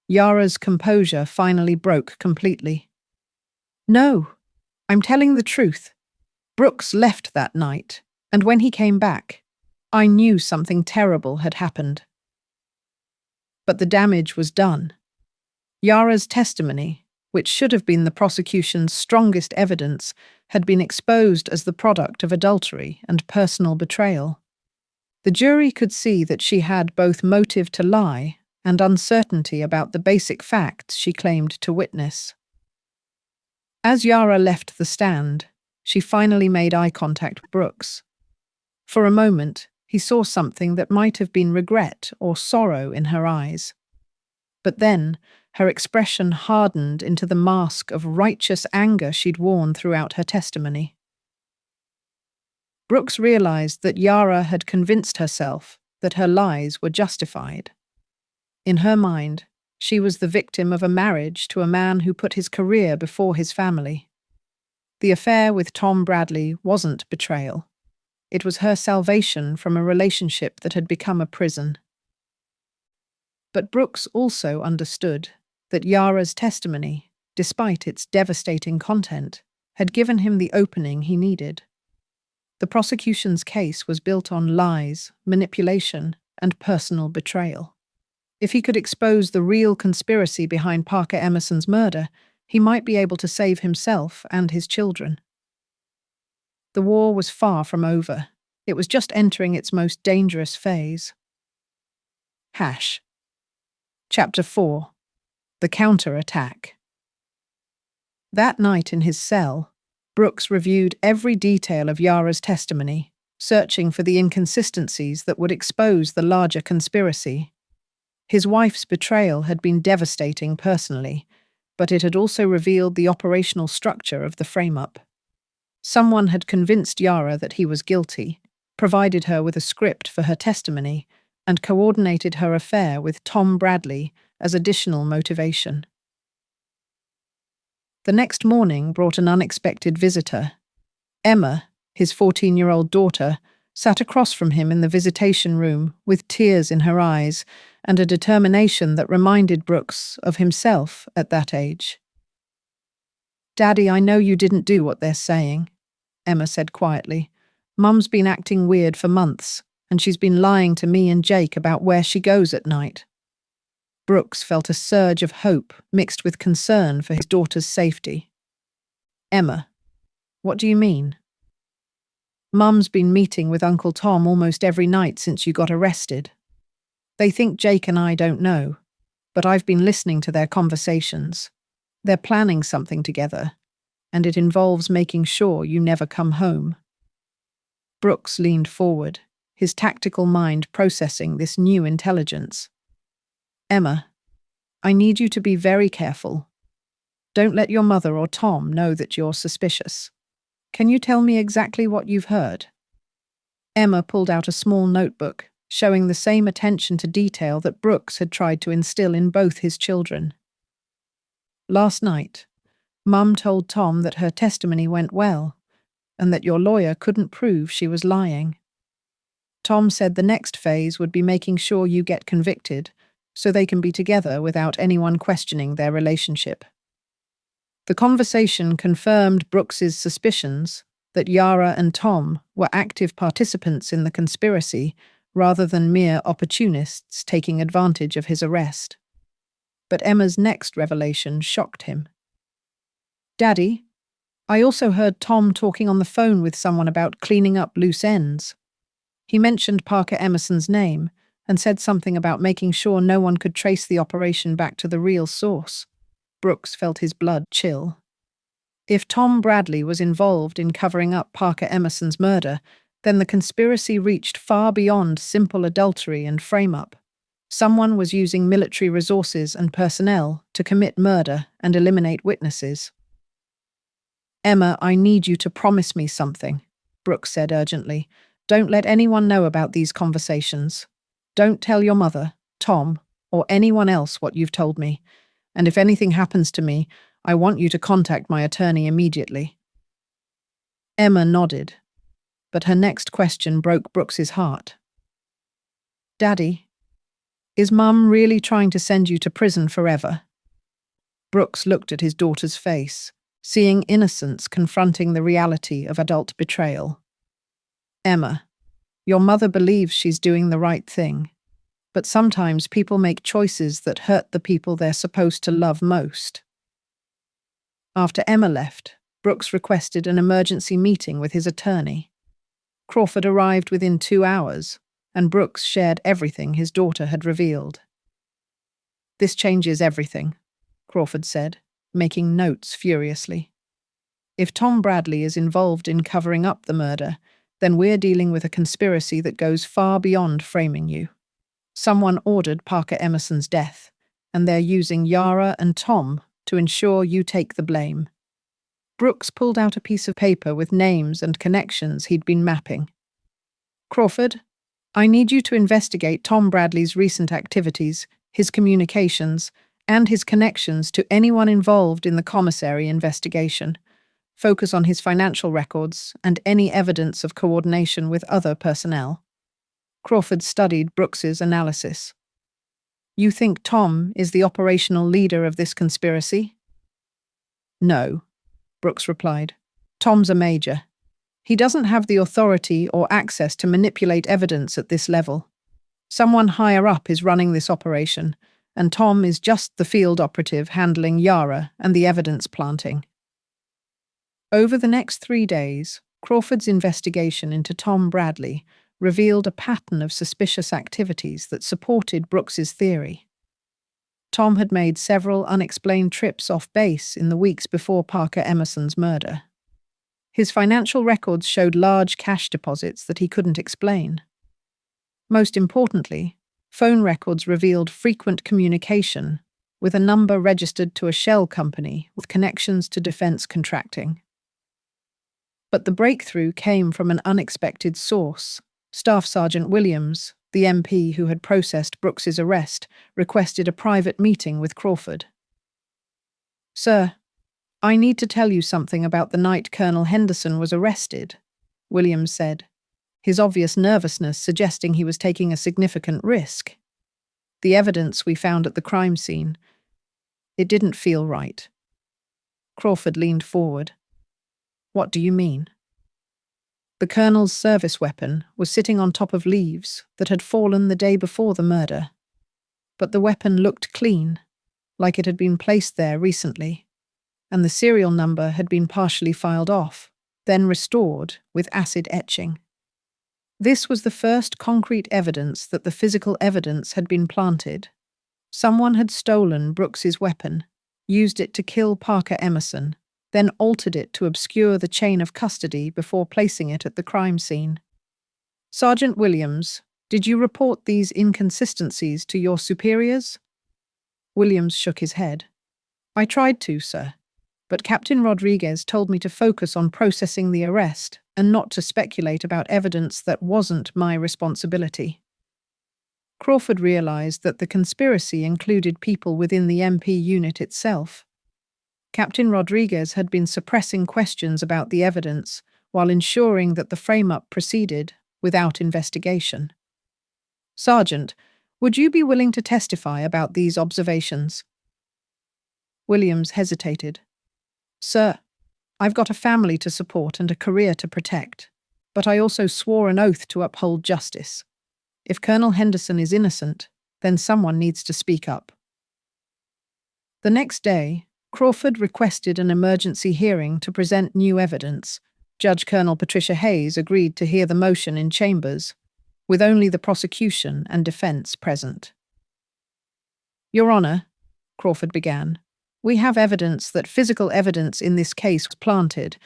Yara's composure finally broke completely. No, I'm telling the truth. Brooks left that night, and when he came back, I knew something terrible had happened. But the damage was done. Yara's testimony, which should have been the prosecution's strongest evidence, had been exposed as the product of adultery and personal betrayal. The jury could see that she had both motive to lie and uncertainty about the basic facts she claimed to witness. As Yara left the stand, she finally made eye contact with Brooks. For a moment, he saw something that might have been regret or sorrow in her eyes. But then, her expression hardened into the mask of righteous anger she'd worn throughout her testimony. Brooks realized that Yara had convinced herself that her lies were justified. In her mind, she was the victim of a marriage to a man who put his career before his family. The affair with Tom Bradley wasn't betrayal. It was her salvation from a relationship that had become a prison. But Brooks also understood that Yara's testimony, despite its devastating content, had given him the opening he needed. The prosecution's case was built on lies, manipulation, and personal betrayal. If he could expose the real conspiracy behind Parker Emerson's murder, he might be able to save himself and his children. The war was far from over. It was just entering its most dangerous phase. Chapter 4. The Counter-Attack. That night in his cell, Brooks reviewed every detail of Yara's testimony, searching for the inconsistencies that would expose the larger conspiracy. His wife's betrayal had been devastating personally, but it had also revealed the operational structure of the frame-up. Someone had convinced Yara that he was guilty, provided her with a script for her testimony, and coordinated her affair with Tom Bradley as additional motivation. The next morning brought an unexpected visitor. Emma, his 14-year-old daughter, sat across from him in the visitation room with tears in her eyes and a determination that reminded Brooks of himself at that age. "Daddy, I know you didn't do what they're saying," Emma said quietly. "Mum's been acting weird for months, and she's been lying to me and Jake about where she goes at night." Brooks felt a surge of hope mixed with concern for his daughter's safety. "Emma, what do you mean?" "Mum's been meeting with Uncle Tom almost every night since you got arrested. They think Jake and I don't know, but I've been listening to their conversations. They're planning something together, and it involves making sure you never come home." Brooks leaned forward, his tactical mind processing this new intelligence. "Emma, I need you to be very careful. Don't let your mother or Tom know that you're suspicious. Can you tell me exactly what you've heard?" Emma pulled out a small notebook, showing the same attention to detail that Brooks had tried to instill in both his children. "Last night, Mum told Tom that her testimony went well, and that your lawyer couldn't prove she was lying. Tom said the next phase would be making sure you get convicted, so they can be together without anyone questioning their relationship." The conversation confirmed Brooks's suspicions that Yara and Tom were active participants in the conspiracy rather than mere opportunists taking advantage of his arrest. But Emma's next revelation shocked him. "Daddy, I also heard Tom talking on the phone with someone about cleaning up loose ends. He mentioned Parker Emerson's name and said something about making sure no one could trace the operation back to the real source." Brooks felt his blood chill. If Tom Bradley was involved in covering up Parker Emerson's murder, then the conspiracy reached far beyond simple adultery and frame-up. Someone was using military resources and personnel to commit murder and eliminate witnesses. "Emma, I need you to promise me something," Brooks said urgently. "Don't let anyone know about these conversations. Don't tell your mother, Tom, or anyone else what you've told me. And if anything happens to me, I want you to contact my attorney immediately." Emma nodded, but her next question broke Brooks's heart. "Daddy, is Mum really trying to send you to prison forever?" Brooks looked at his daughter's face, seeing innocence confronting the reality of adult betrayal. "Emma, your mother believes she's doing the right thing, but sometimes people make choices that hurt the people they're supposed to love most." After Emma left, Brooks requested an emergency meeting with his attorney. Crawford arrived within 2 hours, and Brooks shared everything his daughter had revealed. "This changes everything," Crawford said, making notes furiously. "If Tom Bradley is involved in covering up the murder, then we're dealing with a conspiracy that goes far beyond framing you. Someone ordered Parker Emerson's death, and they're using Yara and Tom to ensure you take the blame." Brooks pulled out a piece of paper with names and connections he'd been mapping. "Crawford, I need you to investigate Tom Bradley's recent activities, his communications, and his connections to anyone involved in the commissary investigation. Focus on his financial records and any evidence of coordination with other personnel." Crawford studied Brooks's analysis. "You think Tom is the operational leader of this conspiracy?" "No," Brooks replied. "Tom's a major. He doesn't have the authority or access to manipulate evidence at this level. Someone higher up is running this operation, and Tom is just the field operative handling Yara and the evidence planting." Over the next 3 days, Crawford's investigation into Tom Bradley revealed a pattern of suspicious activities that supported Brooks's theory. Tom had made several unexplained trips off base in the weeks before Parker Emerson's murder. His financial records showed large cash deposits that he couldn't explain. Most importantly, phone records revealed frequent communication with a number registered to a shell company with connections to defense contracting. But the breakthrough came from an unexpected source. Staff Sergeant Williams, the MP who had processed Brooks's arrest, requested a private meeting with Crawford. "Sir, I need to tell you something about the night Colonel Henderson was arrested," Williams said, his obvious nervousness suggesting he was taking a significant risk. "The evidence we found at the crime scene, it didn't feel right." Crawford leaned forward. "What do you mean?" "The colonel's service weapon was sitting on top of leaves that had fallen the day before the murder. But the weapon looked clean, like it had been placed there recently, and the serial number had been partially filed off, then restored with acid etching. This was the first concrete evidence that the physical evidence had been planted. Someone had stolen Brooks's weapon, used it to kill Parker Emerson, then altered it to obscure the chain of custody before placing it at the crime scene. Sergeant Williams, did you report these inconsistencies to your superiors?" Williams shook his head. "I tried to, sir, but Captain Rodriguez told me to focus on processing the arrest and not to speculate about evidence that wasn't my responsibility." Crawford realized that the conspiracy included people within the MP unit itself. Captain Rodriguez had been suppressing questions about the evidence while ensuring that the frame-up proceeded without investigation. "Sergeant, would you be willing to testify about these observations?" Williams hesitated. "Sir, I've got a family to support and a career to protect, but I also swore an oath to uphold justice. If Colonel Henderson is innocent, then someone needs to speak up." The next day, Crawford requested an emergency hearing to present new evidence. Judge Colonel Patricia Hayes agreed to hear the motion in chambers, with only the prosecution and defense present. "Your Honor," Crawford began, "we have evidence that physical evidence in this case was planted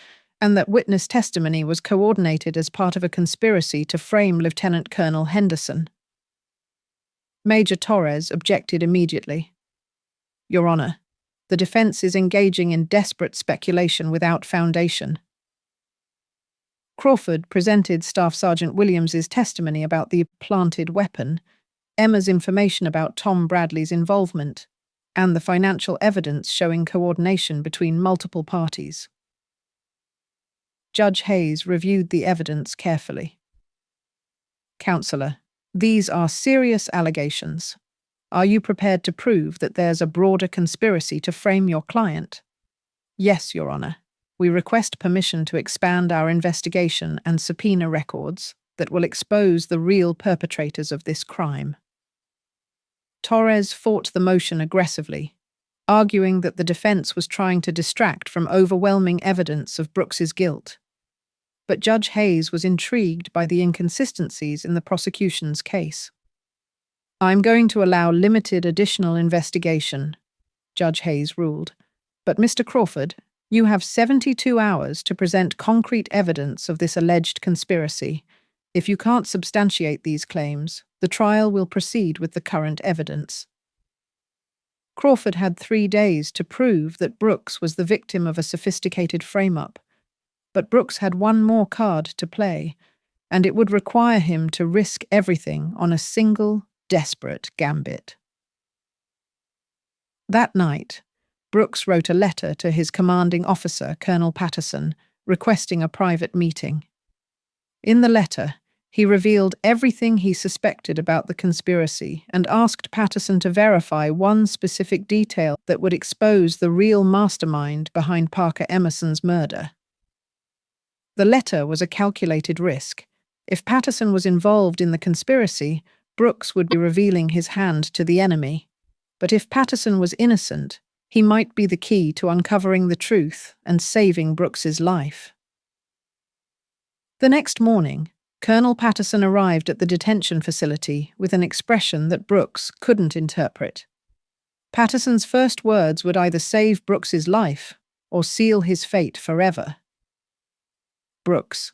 and that witness testimony was coordinated as part of a conspiracy to frame Lieutenant Colonel Henderson." Major Torres objected immediately. "Your Honor, the defense is engaging in desperate speculation without foundation." Crawford presented Staff Sergeant Williams's testimony about the planted weapon, Emma's information about Tom Bradley's involvement, and the financial evidence showing coordination between multiple parties. Judge Hayes reviewed the evidence carefully. "Counselor, these are serious allegations. Are you prepared to prove that there's a broader conspiracy to frame your client?" "Yes, Your Honor. We request permission to expand our investigation and subpoena records that will expose the real perpetrators of this crime." Torres fought the motion aggressively. arguing that the defense was trying to distract from overwhelming evidence of Brooks's guilt. But Judge Hayes was intrigued by the inconsistencies in the prosecution's case. "I'm going to allow limited additional investigation," Judge Hayes ruled. "But Mr. Crawford, you have 72 hours to present concrete evidence of this alleged conspiracy. If you can't substantiate these claims, the trial will proceed with the current evidence." Crawford had 3 days to prove that Brooks was the victim of a sophisticated frame-up. But Brooks had one more card to play, and it would require him to risk everything on a single, desperate gambit. That night, Brooks wrote a letter to his commanding officer, Colonel Patterson, requesting a private meeting. In the letter, he revealed everything he suspected about the conspiracy and asked Patterson to verify one specific detail that would expose the real mastermind behind Parker Emerson's murder. The letter was a calculated risk. If Patterson was involved in the conspiracy, Brooks would be revealing his hand to the enemy. But if Patterson was innocent, he might be the key to uncovering the truth and saving Brooks's life. The next morning, Colonel Patterson arrived at the detention facility with an expression that Brooks couldn't interpret. Patterson's first words would either save Brooks's life or seal his fate forever. "Brooks,"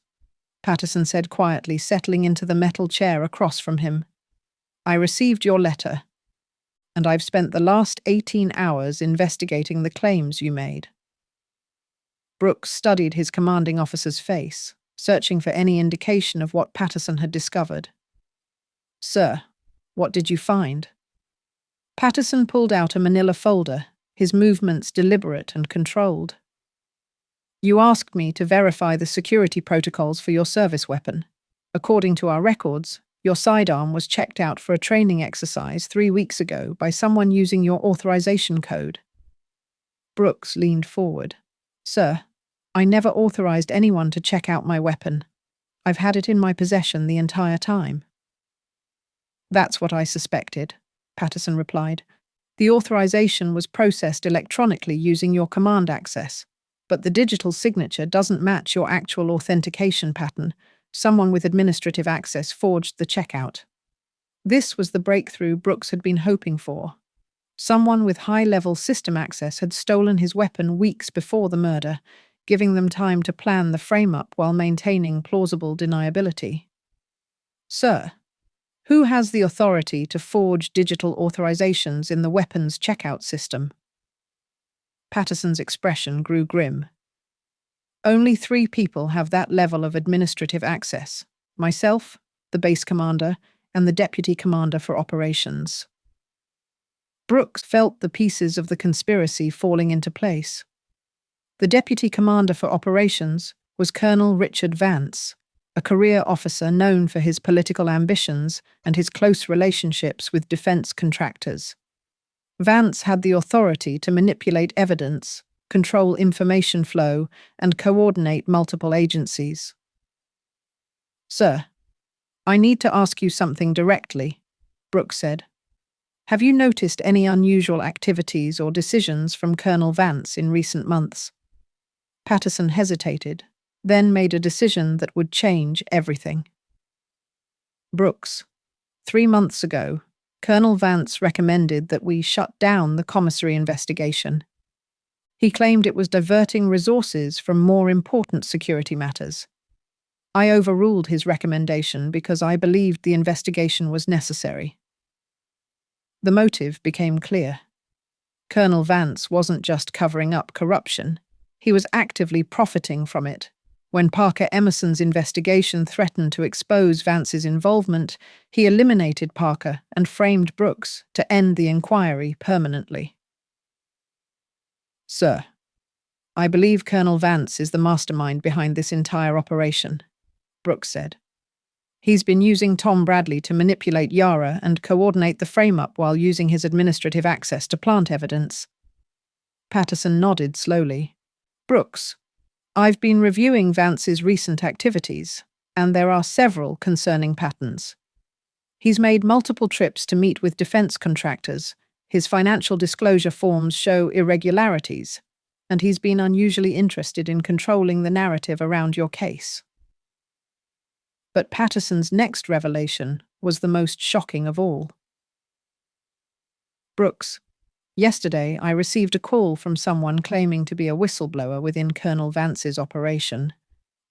Patterson said quietly, settling into the metal chair across from him. "I received your letter, and I've spent the last 18 hours investigating the claims you made." Brooks studied his commanding officer's face, searching for any indication of what Patterson had discovered. "Sir, what did you find?" Patterson pulled out a manila folder, his movements deliberate and controlled. "You asked me to verify the security protocols for your service weapon. According to our records, your sidearm was checked out for a training exercise 3 weeks ago by someone using your authorization code." Brooks leaned forward. "Sir, I never authorized anyone to check out my weapon. I've had it in my possession the entire time." "That's what I suspected," Patterson replied. "The authorization was processed electronically using your command access, but the digital signature doesn't match your actual authentication pattern. Someone with administrative access forged the checkout." This was the breakthrough Brooks had been hoping for. Someone with high-level system access had stolen his weapon weeks before the murder, giving them time to plan the frame-up while maintaining plausible deniability. "Sir, who has the authority to forge digital authorizations in the weapons checkout system?" Patterson's expression grew grim. "Only 3 people have that level of administrative access: myself, the base commander, and the deputy commander for operations." Brooks felt the pieces of the conspiracy falling into place. The deputy commander for operations was Colonel Richard Vance, a career officer known for his political ambitions and his close relationships with defense contractors. Vance had the authority to manipulate evidence, control information flow, and coordinate multiple agencies. "Sir, I need to ask you something directly," Brooks said. "Have you noticed any unusual activities or decisions from Colonel Vance in recent months?" Patterson hesitated, then made a decision that would change everything. "Brooks, 3 months ago, Colonel Vance recommended that we shut down the commissary investigation. He claimed it was diverting resources from more important security matters. I overruled his recommendation because I believed the investigation was necessary." The motive became clear. Colonel Vance wasn't just covering up corruption, he was actively profiting from it. When Parker Emerson's investigation threatened to expose Vance's involvement, he eliminated Parker and framed Brooks to end the inquiry permanently. "Sir, I believe Colonel Vance is the mastermind behind this entire operation," Brooks said. "He's been using Tom Bradley to manipulate Yara and coordinate the frame-up while using his administrative access to plant evidence." Patterson nodded slowly. "Brooks, I've been reviewing Vance's recent activities, and there are several concerning patterns. He's made multiple trips to meet with defense contractors, His financial disclosure forms show irregularities, and he's been unusually interested in controlling the narrative around your case. But Patterson's next revelation was the most shocking of all. Brooks, yesterday I received a call from someone claiming to be a whistleblower within Colonel Vance's operation.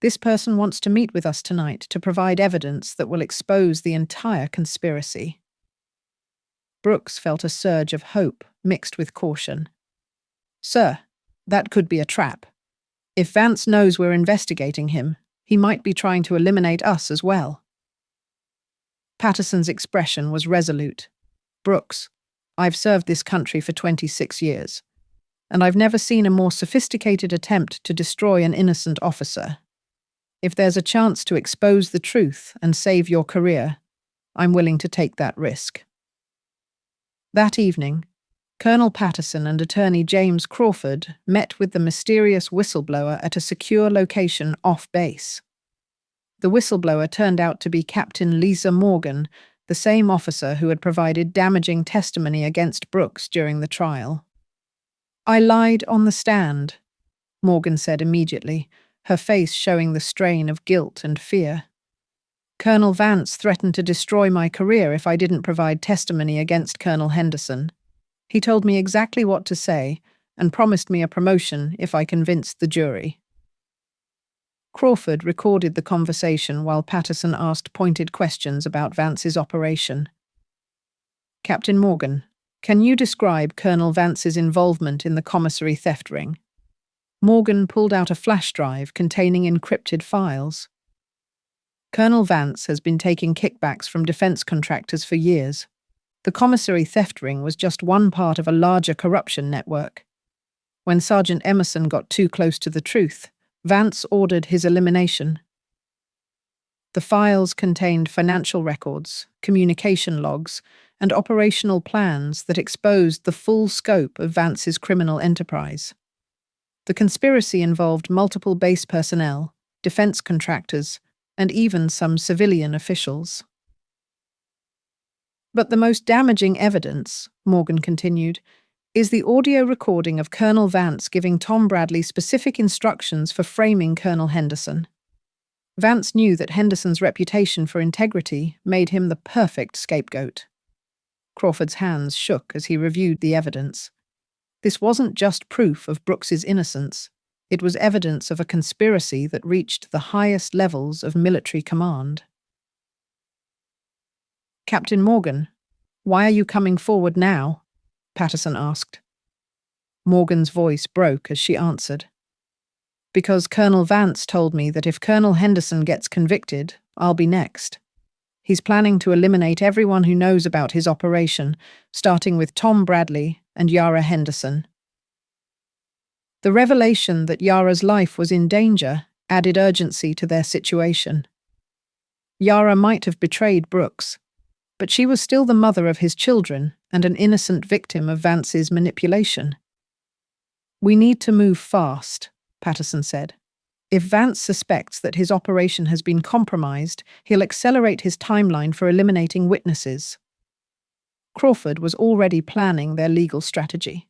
This person wants to meet with us tonight to provide evidence that will expose the entire conspiracy. Brooks felt a surge of hope mixed with caution. Sir, that could be a trap. If Vance knows we're investigating him, he might be trying to eliminate us as well. Patterson's expression was resolute. Brooks, I've served this country for 26 years, and I've never seen a more sophisticated attempt to destroy an innocent officer. If there's a chance to expose the truth and save your career, I'm willing to take that risk. That evening, Colonel Patterson and Attorney James Crawford met with the mysterious whistleblower at a secure location off base. The whistleblower turned out to be Captain Lisa Morgan, the same officer who had provided damaging testimony against Brooks during the trial. I lied on the stand, Morgan said immediately, her face showing the strain of guilt and fear. Colonel Vance threatened to destroy my career if I didn't provide testimony against Colonel Henderson. He told me exactly what to say and promised me a promotion if I convinced the jury. Crawford recorded the conversation while Patterson asked pointed questions about Vance's operation. Captain Morgan, can you describe Colonel Vance's involvement in the commissary theft ring? Morgan pulled out a flash drive containing encrypted files. Colonel Vance has been taking kickbacks from defense contractors for years. The commissary theft ring was just one part of a larger corruption network. When Sergeant Emerson got too close to the truth, Vance ordered his elimination. The files contained financial records, communication logs, and operational plans that exposed the full scope of Vance's criminal enterprise. The conspiracy involved multiple base personnel, defense contractors, and even some civilian officials. But the most damaging evidence, Morgan continued, is the audio recording of Colonel Vance giving Tom Bradley specific instructions for framing Colonel Henderson. Vance knew that Henderson's reputation for integrity made him the perfect scapegoat. Crawford's hands shook as he reviewed the evidence. This wasn't just proof of Brooks's innocence. It was evidence of a conspiracy that reached the highest levels of military command. Captain Morgan, why are you coming forward now? Patterson asked. Morgan's voice broke as she answered. Because Colonel Vance told me that if Colonel Henderson gets convicted, I'll be next. He's planning to eliminate everyone who knows about his operation, starting with Tom Bradley and Yara Henderson. The revelation that Yara's life was in danger added urgency to their situation. Yara might have betrayed Brooks, but she was still the mother of his children and an innocent victim of Vance's manipulation. We need to move fast, Patterson said. If Vance suspects that his operation has been compromised, he'll accelerate his timeline for eliminating witnesses. Crawford was already planning their legal strategy.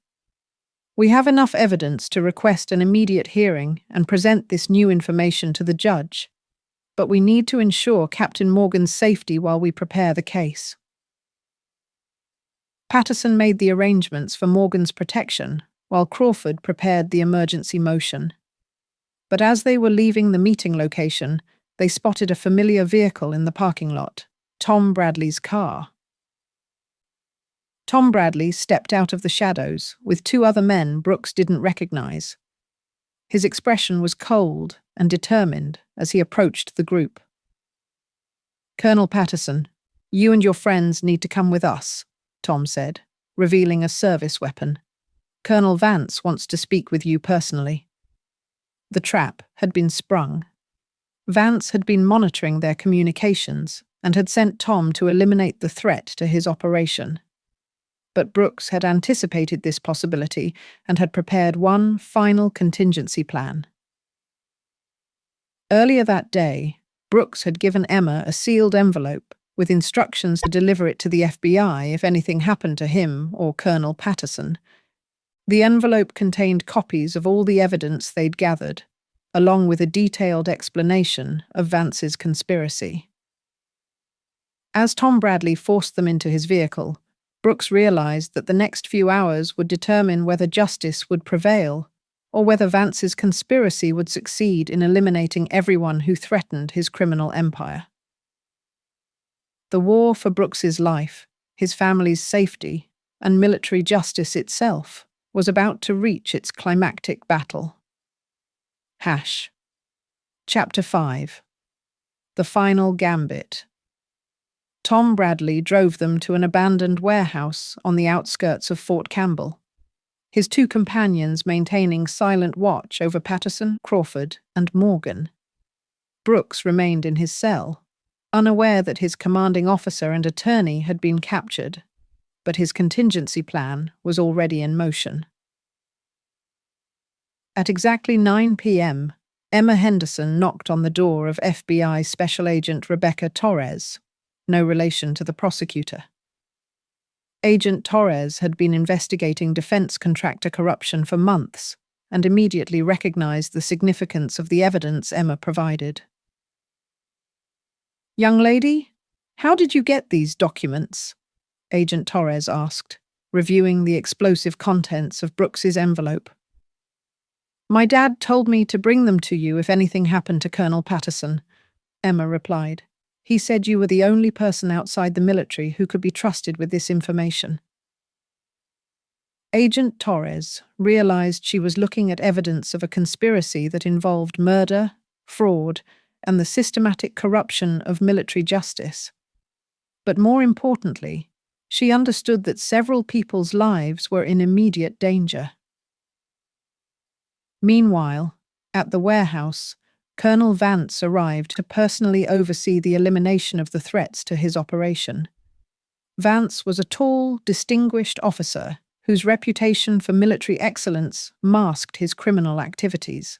We have enough evidence to request an immediate hearing and present this new information to the judge, but we need to ensure Captain Morgan's safety while we prepare the case. Patterson made the arrangements for Morgan's protection, while Crawford prepared the emergency motion. But as they were leaving the meeting location, they spotted a familiar vehicle in the parking lot, Tom Bradley's car. Tom Bradley stepped out of the shadows with two other men Brooks didn't recognize. His expression was cold and determined as he approached the group. Colonel Patterson, you and your friends need to come with us, Tom said, revealing a service weapon. Colonel Vance wants to speak with you personally. The trap had been sprung. Vance had been monitoring their communications and had sent Tom to eliminate the threat to his operation. But Brooks had anticipated this possibility and had prepared one final contingency plan. Earlier that day, Brooks had given Emma a sealed envelope with instructions to deliver it to the FBI if anything happened to him or Colonel Patterson. The envelope contained copies of all the evidence they'd gathered, along with a detailed explanation of Vance's conspiracy. As Tom Bradley forced them into his vehicle, Brooks realized that the next few hours would determine whether justice would prevail or whether Vance's conspiracy would succeed in eliminating everyone who threatened his criminal empire. The war for Brooks's life, his family's safety, and military justice itself was about to reach its climactic battle. Chapter 5. The Final Gambit. Tom Bradley drove them to an abandoned warehouse on the outskirts of Fort Campbell, his two companions maintaining silent watch over Patterson, Crawford, and Morgan. Brooks remained in his cell, unaware that his commanding officer and attorney had been captured, but his contingency plan was already in motion. At exactly 9 p.m., Emma Henderson knocked on the door of FBI Special Agent Rebecca Torres, no relation to the prosecutor. Agent Torres had been investigating defense contractor corruption for months and immediately recognized the significance of the evidence Emma provided. "Young lady, how did you get these documents?" Agent Torres asked, reviewing the explosive contents of Brooks's envelope. "My dad told me to bring them to you if anything happened to Colonel Patterson," Emma replied. "He said you were the only person outside the military who could be trusted with this information." Agent Torres realized she was looking at evidence of a conspiracy that involved murder, fraud, and the systematic corruption of military justice. But more importantly, she understood that several people's lives were in immediate danger. Meanwhile, at the warehouse, Colonel Vance arrived to personally oversee the elimination of the threats to his operation. Vance was a tall, distinguished officer whose reputation for military excellence masked his criminal activities.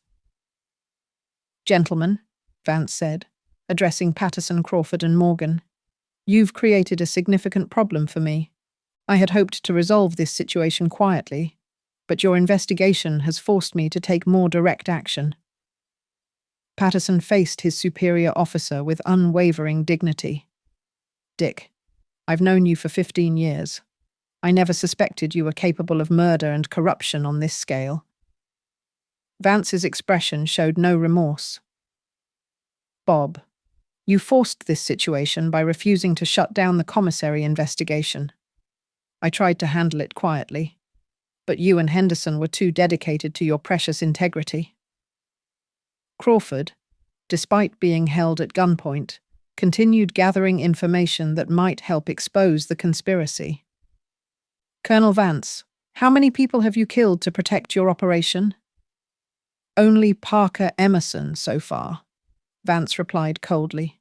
"Gentlemen," Vance said, addressing Patterson, Crawford, and Morgan, "you've created a significant problem for me. I had hoped to resolve this situation quietly, but your investigation has forced me to take more direct action." Patterson faced his superior officer with unwavering dignity. "Dick, I've known you for 15 years. I never suspected you were capable of murder and corruption on this scale." Vance's expression showed no remorse. "Bob, you forced this situation by refusing to shut down the commissary investigation. I tried to handle it quietly, but you and Henderson were too dedicated to your precious integrity." Crawford, despite being held at gunpoint, continued gathering information that might help expose the conspiracy. "Colonel Vance, how many people have you killed to protect your operation?" "Only Parker Emerson so far," Vance replied coldly.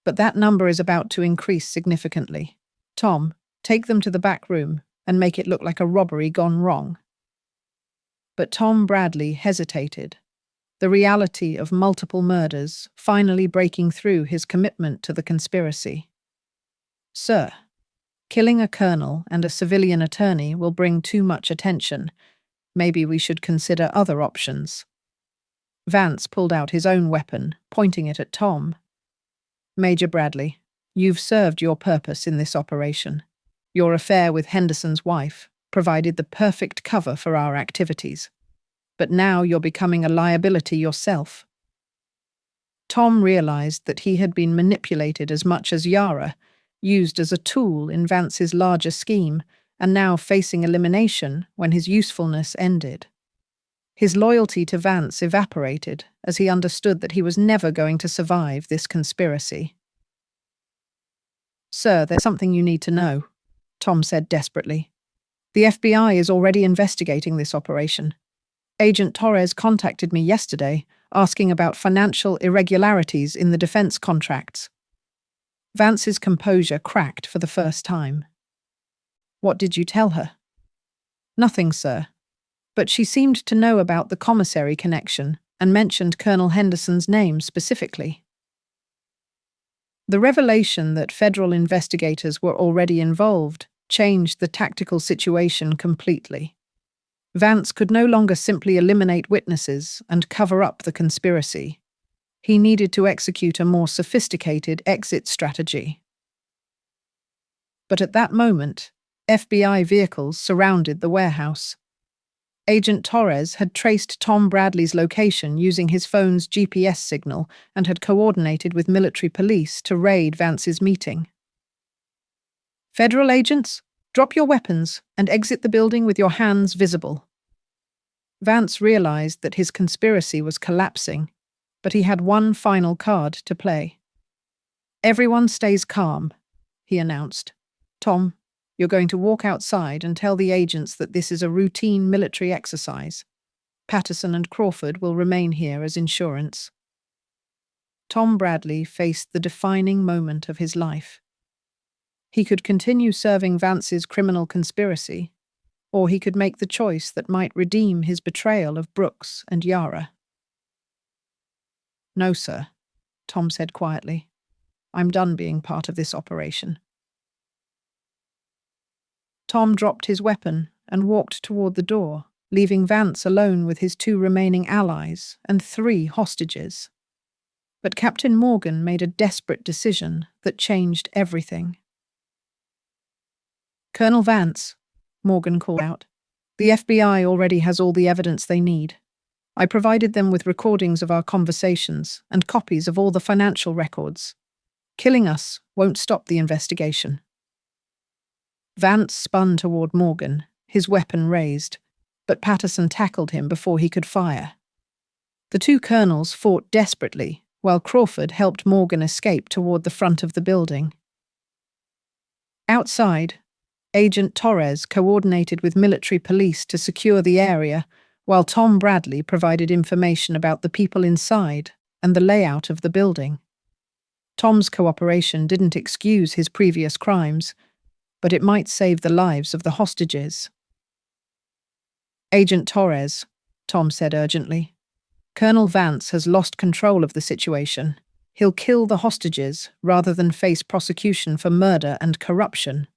"But that number is about to increase significantly. Tom, take them to the back room and make it look like a robbery gone wrong." But Tom Bradley hesitated, the reality of multiple murders finally breaking through his commitment to the conspiracy. "Sir, killing a colonel and a civilian attorney will bring too much attention. Maybe we should consider other options." Vance pulled out his own weapon, pointing it at Tom. "Major Bradley, you've served your purpose in this operation. Your affair with Henderson's wife provided the perfect cover for our activities. But now you're becoming a liability yourself." Tom realized that he had been manipulated as much as Yara, used as a tool in Vance's larger scheme, and now facing elimination when his usefulness ended. His loyalty to Vance evaporated as he understood that he was never going to survive this conspiracy. "Sir, there's something you need to know," Tom said desperately. "The FBI is already investigating this operation. Agent Torres contacted me yesterday asking about financial irregularities in the defense contracts." Vance's composure cracked for the first time. "What did you tell her?" "Nothing, sir. But she seemed to know about the commissary connection and mentioned Colonel Henderson's name specifically." The revelation that federal investigators were already involved changed the tactical situation completely. Vance could no longer simply eliminate witnesses and cover up the conspiracy. He needed to execute a more sophisticated exit strategy. But at that moment, FBI vehicles surrounded the warehouse. Agent Torres had traced Tom Bradley's location using his phone's GPS signal and had coordinated with military police to raid Vance's meeting. "Federal agents, drop your weapons and exit the building with your hands visible." Vance realized that his conspiracy was collapsing, but he had one final card to play. "Everyone stays calm," he announced. "Tom, you're going to walk outside and tell the agents that this is a routine military exercise. Patterson and Crawford will remain here as insurance." Tom Bradley faced the defining moment of his life. He could continue serving Vance's criminal conspiracy, or he could make the choice that might redeem his betrayal of Brooks and Yara. "No, sir," Tom said quietly. "I'm done being part of this operation." Tom dropped his weapon and walked toward the door, leaving Vance alone with his two remaining allies and 3 hostages. But Captain Morgan made a desperate decision that changed everything. "Colonel Vance," Morgan called out, "the FBI already has all the evidence they need. I provided them with recordings of our conversations and copies of all the financial records. Killing us won't stop the investigation." Vance spun toward Morgan, his weapon raised, but Patterson tackled him before he could fire. The 2 colonels fought desperately, while Crawford helped Morgan escape toward the front of the building. Outside, Agent Torres coordinated with military police to secure the area, while Tom Bradley provided information about the people inside and the layout of the building. Tom's cooperation didn't excuse his previous crimes, but it might save the lives of the hostages. "Agent Torres," Tom said urgently, "Colonel Vance has lost control of the situation. He'll kill the hostages rather than face prosecution for murder and corruption."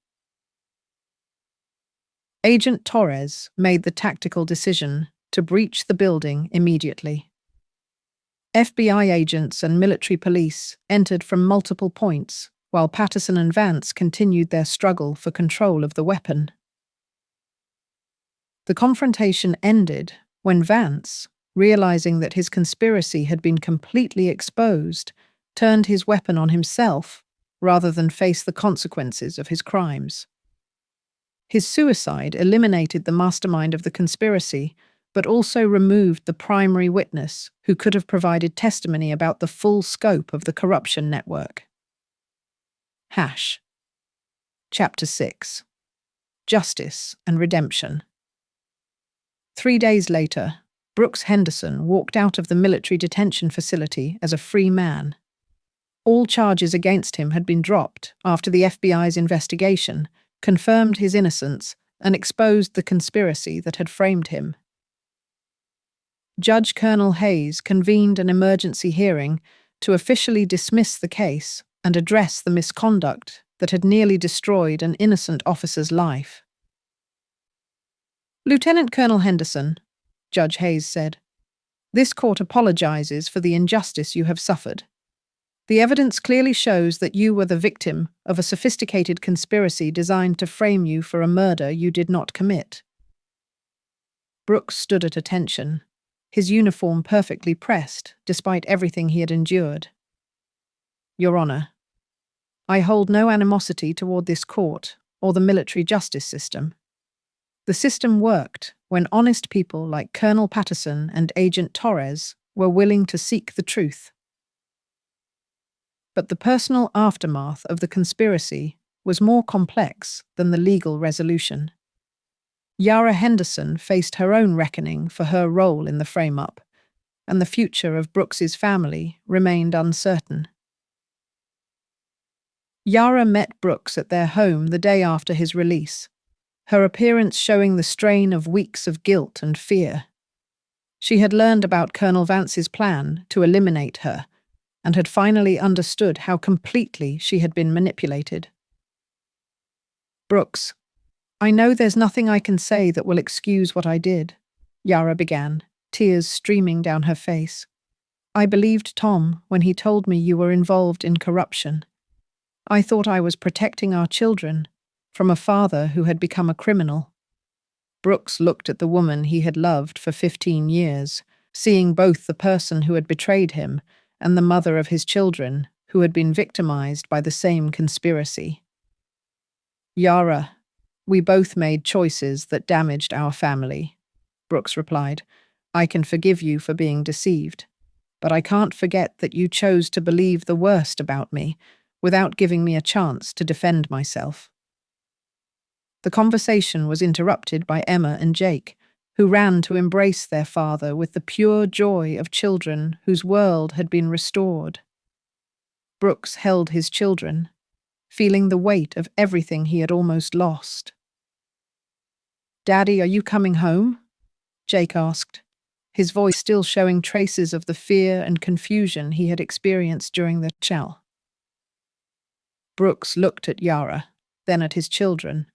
Agent Torres made the tactical decision to breach the building immediately. FBI agents and military police entered from multiple points, while Patterson and Vance continued their struggle for control of the weapon. The confrontation ended when Vance, realizing that his conspiracy had been completely exposed, turned his weapon on himself rather than face the consequences of his crimes. His suicide eliminated the mastermind of the conspiracy, but also removed the primary witness who could have provided testimony about the full scope of the corruption network. Chapter 6. Justice and Redemption. 3 days later, Brooks Henderson walked out of the military detention facility as a free man. All charges against him had been dropped after the FBI's investigation confirmed his innocence and exposed the conspiracy that had framed him. Judge Colonel Hayes convened an emergency hearing to officially dismiss the case and address the misconduct that had nearly destroyed an innocent officer's life. "Lieutenant Colonel Henderson," Judge Hayes said, "this court apologizes for the injustice you have suffered. The evidence clearly shows that you were the victim of a sophisticated conspiracy designed to frame you for a murder you did not commit." Brooks stood at attention, his uniform perfectly pressed despite everything he had endured. "Your Honor, I hold no animosity toward this court or the military justice system. The system worked when honest people like Colonel Patterson and Agent Torres were willing to seek the truth. But the personal aftermath of the conspiracy was more complex than the legal resolution. Yara Henderson faced her own reckoning for her role in the frame-up, and the future of Brooks's family remained uncertain. Yara met Brooks at their home the day after his release, her appearance showing the strain of weeks of guilt and fear. She had learned about Colonel Vance's plan to eliminate her, and had finally understood how completely she had been manipulated. "Brooks, I know there's nothing I can say that will excuse what I did," Yara began, tears streaming down her face. "I believed Tom when he told me you were involved in corruption. I thought I was protecting our children from a father who had become a criminal." Brooks looked at the woman he had loved for 15 years, seeing both the person who had betrayed him and the mother of his children who had been victimized by the same conspiracy. "Yara, we both made choices that damaged our family," Brooks replied. "I can forgive you for being deceived, but I can't forget that you chose to believe the worst about me without giving me a chance to defend myself." The conversation was interrupted by Emma and Jake, who ran to embrace their father with the pure joy of children whose world had been restored. Brooks held his children, feeling the weight of everything he had almost lost. "Daddy, are you coming home?" Jake asked, his voice still showing traces of the fear and confusion he had experienced during the chow. Brooks looked at Yara, then at his children,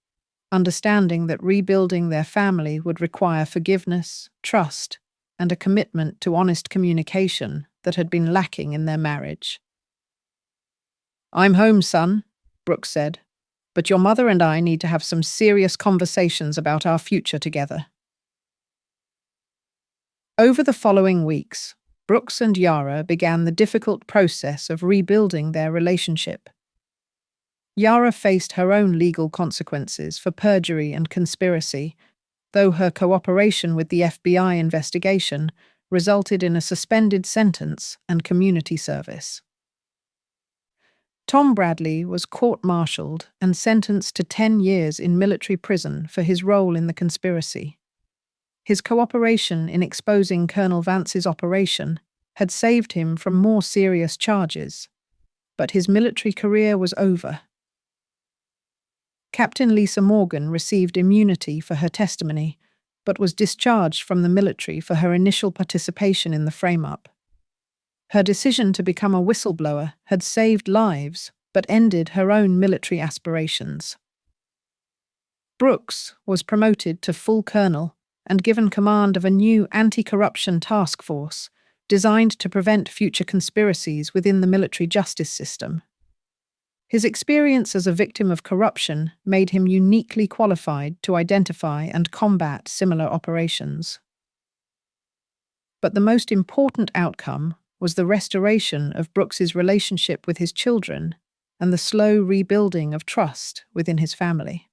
understanding that rebuilding their family would require forgiveness, trust, and a commitment to honest communication that had been lacking in their marriage. "I'm home, son," Brooks said, "but your mother and I need to have some serious conversations about our future together." Over the following weeks, Brooks and Yara began the difficult process of rebuilding their relationship. Yara faced her own legal consequences for perjury and conspiracy, though her cooperation with the FBI investigation resulted in a suspended sentence and community service. Tom Bradley was court-martialed and sentenced to 10 years in military prison for his role in the conspiracy. His cooperation in exposing Colonel Vance's operation had saved him from more serious charges, but his military career was over. Captain Lisa Morgan received immunity for her testimony, but was discharged from the military for her initial participation in the frame-up. Her decision to become a whistleblower had saved lives, but ended her own military aspirations. Brooks was promoted to full colonel and given command of a new anti-corruption task force designed to prevent future conspiracies within the military justice system. His experience as a victim of corruption made him uniquely qualified to identify and combat similar operations. But the most important outcome was the restoration of Brooks's relationship with his children and the slow rebuilding of trust within his family.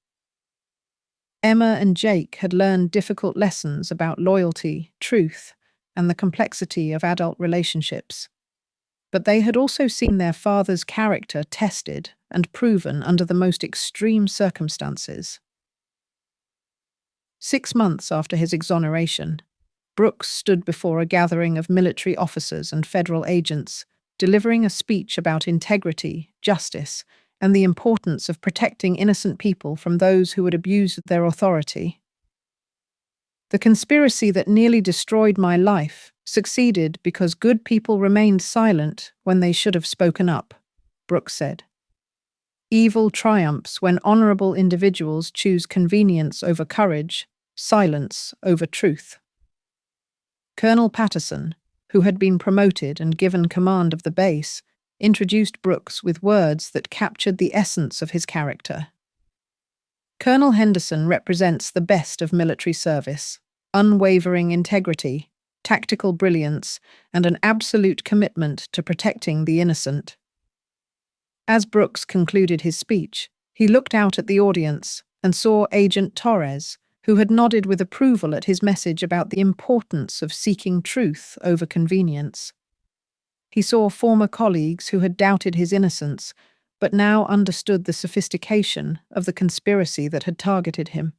Emma and Jake had learned difficult lessons about loyalty, truth, and the complexity of adult relationships. But they had also seen their father's character tested and proven under the most extreme circumstances. 6 months after his exoneration, Brooks stood before a gathering of military officers and federal agents, delivering a speech about integrity, justice, and the importance of protecting innocent people from those who would abuse their authority. "The conspiracy that nearly destroyed my life succeeded because good people remained silent when they should have spoken up," Brooks said. "Evil triumphs when honorable individuals choose convenience over courage, silence over truth." Colonel Patterson, who had been promoted and given command of the base, introduced Brooks with words that captured the essence of his character. "Colonel Henderson represents the best of military service, unwavering integrity, tactical brilliance, and an absolute commitment to protecting the innocent." As Brooks concluded his speech, he looked out at the audience and saw Agent Torres, who had nodded with approval at his message about the importance of seeking truth over convenience. He saw former colleagues who had doubted his innocence, but now understood the sophistication of the conspiracy that had targeted him.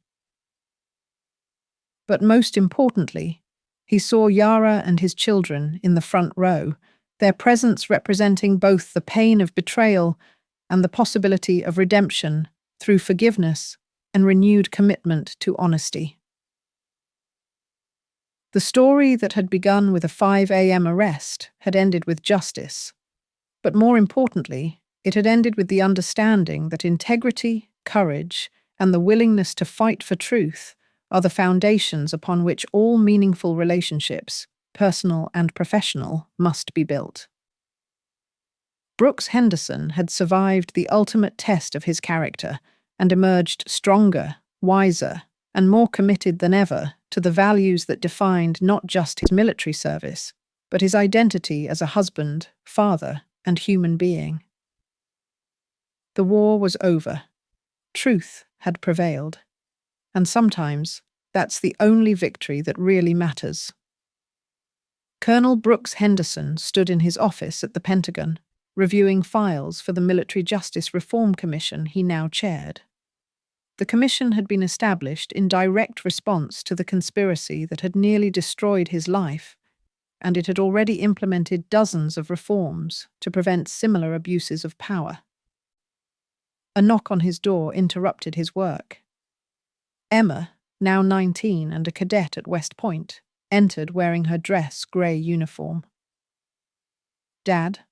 But most importantly, he saw Yara and his children in the front row, their presence representing both the pain of betrayal and the possibility of redemption through forgiveness and renewed commitment to honesty. The story that had begun with a 5 a.m. arrest had ended with justice, But more importantly, it had ended with the understanding that integrity, courage, and the willingness to fight for truth are the foundations upon which all meaningful relationships, personal and professional, must be built. Brooks Henderson had survived the ultimate test of his character and emerged stronger, wiser, and more committed than ever to the values that defined not just his military service, but his identity as a husband, father, and human being. The war was over. Truth had prevailed. And sometimes, that's the only victory that really matters. Colonel Brooks Henderson stood in his office at the Pentagon, reviewing files for the Military Justice Reform Commission he now chaired. The commission had been established in direct response to the conspiracy that had nearly destroyed his life, and it had already implemented dozens of reforms to prevent similar abuses of power. A knock on his door interrupted his work. Emma, now 19 and a cadet at West Point, entered wearing her dress grey uniform. "Dad,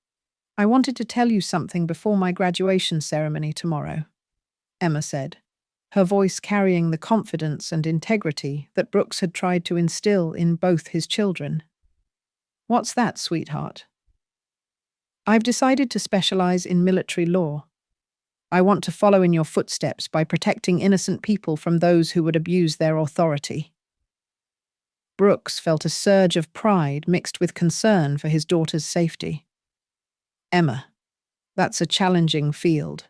I wanted to tell you something before my graduation ceremony tomorrow," Emma said, her voice carrying the confidence and integrity that Brooks had tried to instill in both his children. "What's that, sweetheart?" "I've decided to specialize in military law. I want to follow in your footsteps by protecting innocent people from those who would abuse their authority." Brooks felt a surge of pride mixed with concern for his daughter's safety. "Emma, that's a challenging field.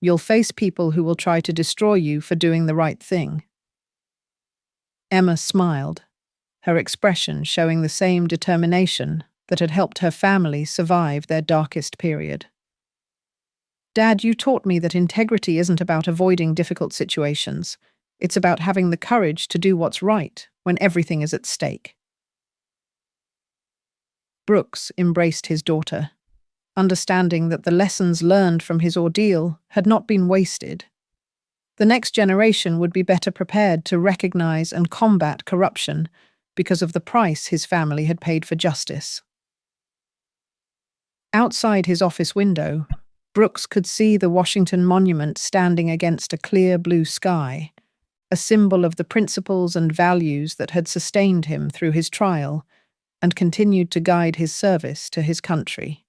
You'll face people who will try to destroy you for doing the right thing." Emma smiled, her expression showing the same determination that had helped her family survive their darkest period. "Dad, you taught me that integrity isn't about avoiding difficult situations. It's about having the courage to do what's right when everything is at stake." Brooks embraced his daughter, understanding that the lessons learned from his ordeal had not been wasted. The next generation would be better prepared to recognize and combat corruption because of the price his family had paid for justice. Outside his office window, Brooks could see the Washington Monument standing against a clear blue sky, a symbol of the principles and values that had sustained him through his trial and continued to guide his service to his country.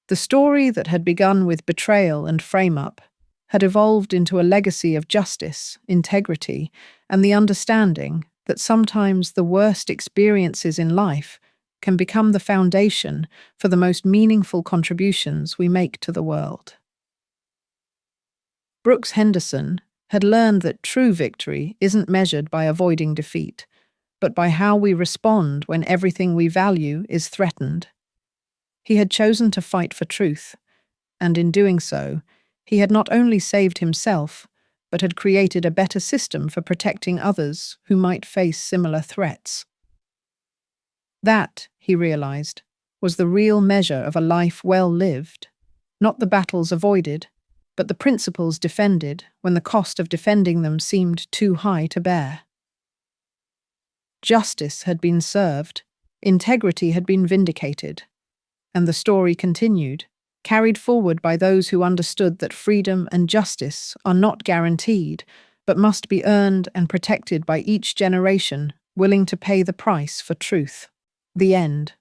The story that had begun with betrayal and frame-up had evolved into a legacy of justice, integrity, and the understanding that sometimes the worst experiences in life can become the foundation for the most meaningful contributions we make to the world. Brooks Henderson had learned that true victory isn't measured by avoiding defeat, but by how we respond when everything we value is threatened. He had chosen to fight for truth, and in doing so, he had not only saved himself, but had created a better system for protecting others who might face similar threats. That, he realized, was the real measure of a life well lived, not the battles avoided, but the principles defended when the cost of defending them seemed too high to bear. Justice had been served, integrity had been vindicated, and the story continued, carried forward by those who understood that freedom and justice are not guaranteed, but must be earned and protected by each generation willing to pay the price for truth. The end.